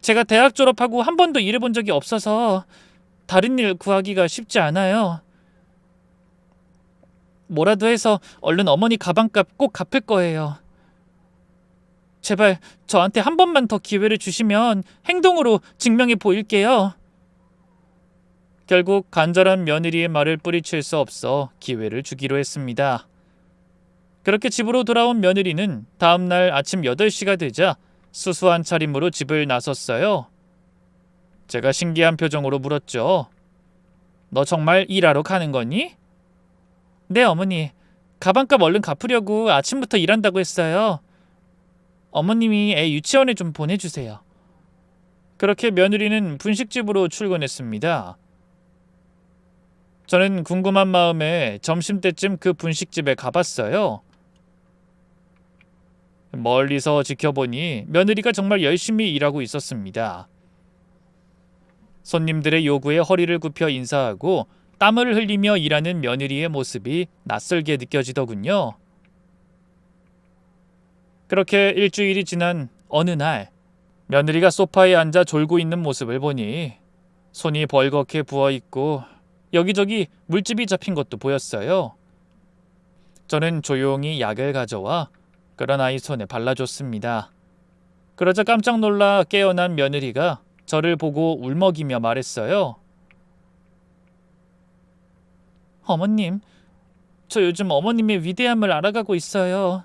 제가 대학 졸업하고 한 번도 일해본 적이 없어서 다른 일 구하기가 쉽지 않아요. 뭐라도 해서 얼른 어머니 가방값 꼭 갚을 거예요. 제발 저한테 한 번만 더 기회를 주시면 행동으로 증명해 보일게요. 결국 간절한 며느리의 말을 뿌리칠 수 없어 기회를 주기로 했습니다. 그렇게 집으로 돌아온 며느리는 다음날 아침 8시가 되자 수수한 차림으로 집을 나섰어요. 제가 신기한 표정으로 물었죠. 너 정말 일하러 가는 거니? 네, 어머니. 가방값 얼른 갚으려고 아침부터 일한다고 했어요. 어머님이 애 유치원에 좀 보내주세요. 그렇게 며느리는 분식집으로 출근했습니다. 저는 궁금한 마음에 점심때쯤 그 분식집에 가봤어요. 멀리서 지켜보니 며느리가 정말 열심히 일하고 있었습니다. 손님들의 요구에 허리를 굽혀 인사하고 땀을 흘리며 일하는 며느리의 모습이 낯설게 느껴지더군요. 그렇게 일주일이 지난 어느 날 며느리가 소파에 앉아 졸고 있는 모습을 보니 손이 벌겋게 부어있고 여기저기 물집이 잡힌 것도 보였어요. 저는 조용히 약을 가져와 그런 아이 손에 발라줬습니다. 그러자 깜짝 놀라 깨어난 며느리가 저를 보고 울먹이며 말했어요. 어머님, 저 요즘 어머님의 위대함을 알아가고 있어요.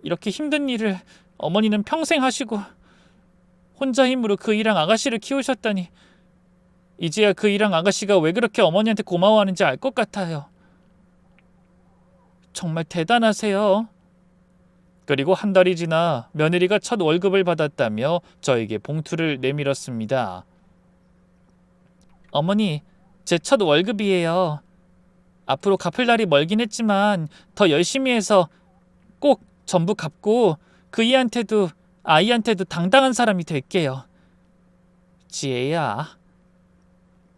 이렇게 힘든 일을 어머니는 평생 하시고 혼자 힘으로 그 이랑 아가씨를 키우셨다니 이제야 그 이랑 아가씨가 왜 그렇게 어머니한테 고마워하는지 알 것 같아요. 정말 대단하세요. 그리고 한 달이 지나 며느리가 첫 월급을 받았다며 저에게 봉투를 내밀었습니다. 어머니, 제 첫 월급이에요. 앞으로 갚을 날이 멀긴 했지만 더 열심히 해서 꼭 전부 갚고 그 이한테도 아이한테도 당당한 사람이 될게요. 지혜야.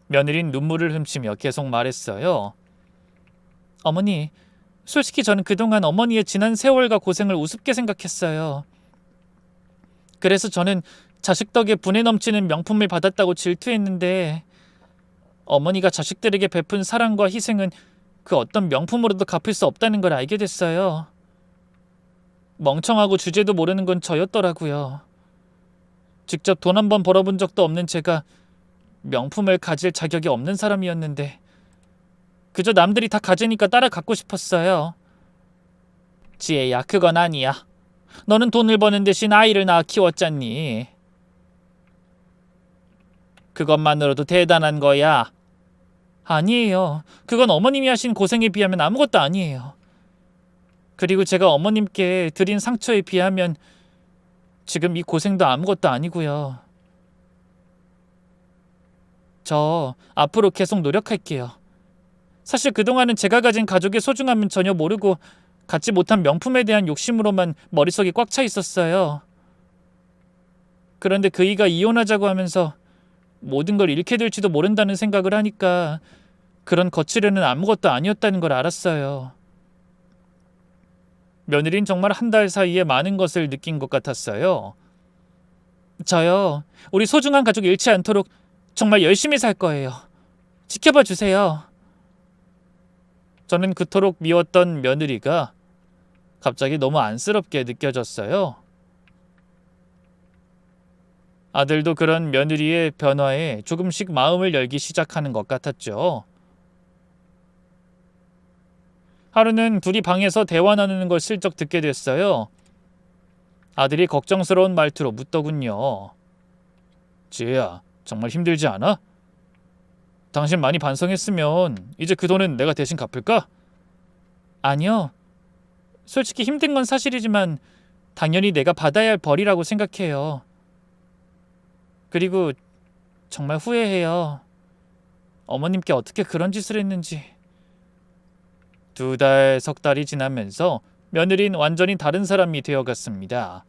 며느린 눈물을 훔치며 계속 말했어요. 어머니, 솔직히 저는 그동안 어머니의 지난 세월과 고생을 우습게 생각했어요. 그래서 저는 자식 덕에 분에 넘치는 명품을 받았다고 질투했는데 어머니가 자식들에게 베푼 사랑과 희생은 그 어떤 명품으로도 갚을 수 없다는 걸 알게 됐어요. 멍청하고 주제도 모르는 건 저였더라고요. 직접 돈 한 번 벌어본 적도 없는 제가 명품을 가질 자격이 없는 사람이었는데 그저 남들이 다 가지니까 따라 갖고 싶었어요. 지혜야, 그건 아니야. 너는 돈을 버는 대신 아이를 낳아 키웠잖니. 그것만으로도 대단한 거야. 아니에요. 그건 어머님이 하신 고생에 비하면 아무것도 아니에요. 그리고 제가 어머님께 드린 상처에 비하면 지금 이 고생도 아무것도 아니고요. 저 앞으로 계속 노력할게요. 사실 그동안은 제가 가진 가족의 소중함은 전혀 모르고 갖지 못한 명품에 대한 욕심으로만 머릿속이 꽉 차 있었어요. 그런데 그이가 이혼하자고 하면서 모든 걸 잃게 될지도 모른다는 생각을 하니까 그런 거칠애는 아무것도 아니었다는 걸 알았어요. 며느린 정말 한 달 사이에 많은 것을 느낀 것 같았어요. 저요, 우리 소중한 가족 잃지 않도록 정말 열심히 살 거예요. 지켜봐 주세요. 저는 그토록 미웠던 며느리가 갑자기 너무 안쓰럽게 느껴졌어요. 아들도 그런 며느리의 변화에 조금씩 마음을 열기 시작하는 것 같았죠. 하루는 둘이 방에서 대화 나누는 걸 슬쩍 듣게 됐어요. 아들이 걱정스러운 말투로 묻더군요. 지혜야, 정말 힘들지 않아? 당신 많이 반성했으면 이제 그 돈은 내가 대신 갚을까? 아니요. 솔직히 힘든 건 사실이지만 당연히 내가 받아야 할 벌이라고 생각해요. 그리고 정말 후회해요. 어머님께 어떻게 그런 짓을 했는지. 2달, 석 달이 지나면서 며느린 완전히 다른 사람이 되어갔습니다.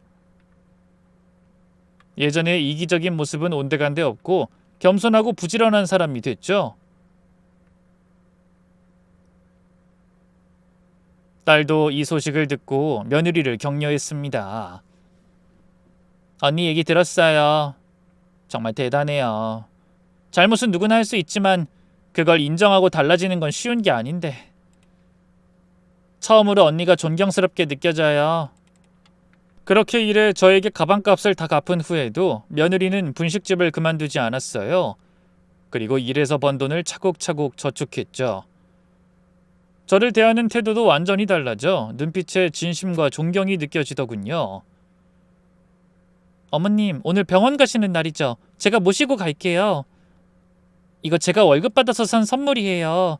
예전에 이기적인 모습은 온데간데 없고 겸손하고 부지런한 사람이 됐죠. 딸도 이 소식을 듣고 며느리를 격려했습니다. 언니 얘기 들었어요. 정말 대단해요. 잘못은 누구나 할 수 있지만 그걸 인정하고 달라지는 건 쉬운 게 아닌데. 처음으로 언니가 존경스럽게 느껴져요. 그렇게 일해 저에게 가방값을 다 갚은 후에도 며느리는 분식집을 그만두지 않았어요. 그리고 일해서 번 돈을 차곡차곡 저축했죠. 저를 대하는 태도도 완전히 달라져 눈빛에 진심과 존경이 느껴지더군요. 어머님, 오늘 병원 가시는 날이죠. 제가 모시고 갈게요. 이거 제가 월급 받아서 산 선물이에요.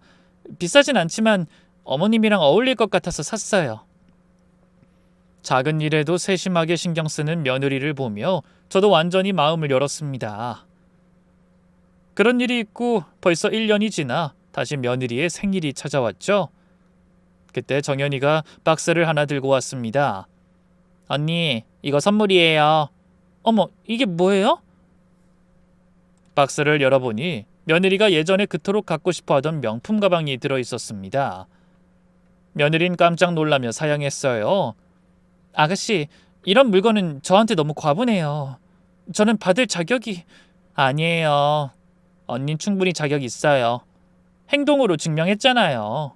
비싸진 않지만 어머님이랑 어울릴 것 같아서 샀어요. 작은 일에도 세심하게 신경 쓰는 며느리를 보며 저도 완전히 마음을 열었습니다. 그런 일이 있고 벌써 1년이 지나 다시 며느리의 생일이 찾아왔죠. 그때 정연이가 박스를 하나 들고 왔습니다. 언니, 이거 선물이에요. 어머, 이게 뭐예요? 박스를 열어보니 며느리가 예전에 그토록 갖고 싶어하던 명품 가방이 들어있었습니다. 며느린 깜짝 놀라며 사양했어요. 아가씨, 이런 물건은 저한테 너무 과분해요. 저는 받을 자격이... 아니에요. 언닌 충분히 자격 있어요. 행동으로 증명했잖아요.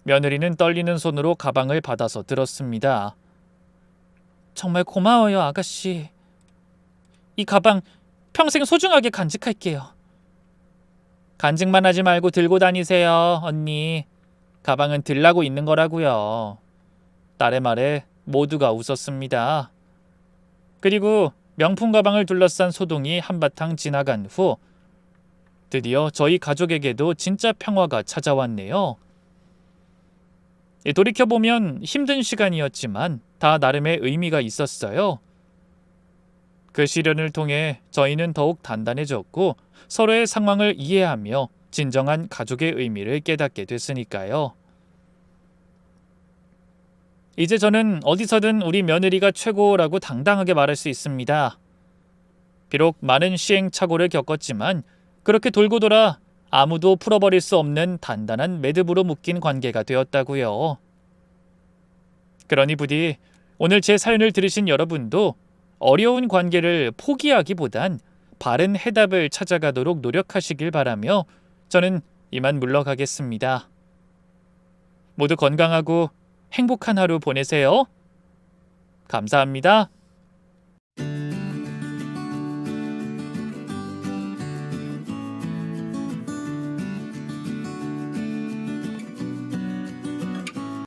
며느리는 떨리는 손으로 가방을 받아서 들었습니다. 정말 고마워요, 아가씨. 이 가방 평생 소중하게 간직할게요. 간직만 하지 말고 들고 다니세요, 언니. 가방은 들라고 있는 거라고요. 딸의 말에 모두가 웃었습니다. 그리고 명품 가방을 둘러싼 소동이 한바탕 지나간 후 드디어 저희 가족에게도 진짜 평화가 찾아왔네요. 돌이켜보면 힘든 시간이었지만 다 나름의 의미가 있었어요. 그 시련을 통해 저희는 더욱 단단해졌고 서로의 상황을 이해하며 진정한 가족의 의미를 깨닫게 됐으니까요. 이제 저는 어디서든 우리 며느리가 최고라고 당당하게 말할 수 있습니다. 비록 많은 시행착오를 겪었지만 그렇게 돌고 돌아 아무도 풀어버릴 수 없는 단단한 매듭으로 묶인 관계가 되었다고요. 그러니 부디 오늘 제 사연을 들으신 여러분도 어려운 관계를 포기하기보단 바른 해답을 찾아가도록 노력하시길 바라며 저는 이만 물러가겠습니다. 모두 건강하고 행복한 하루 보내세요. 감사합니다.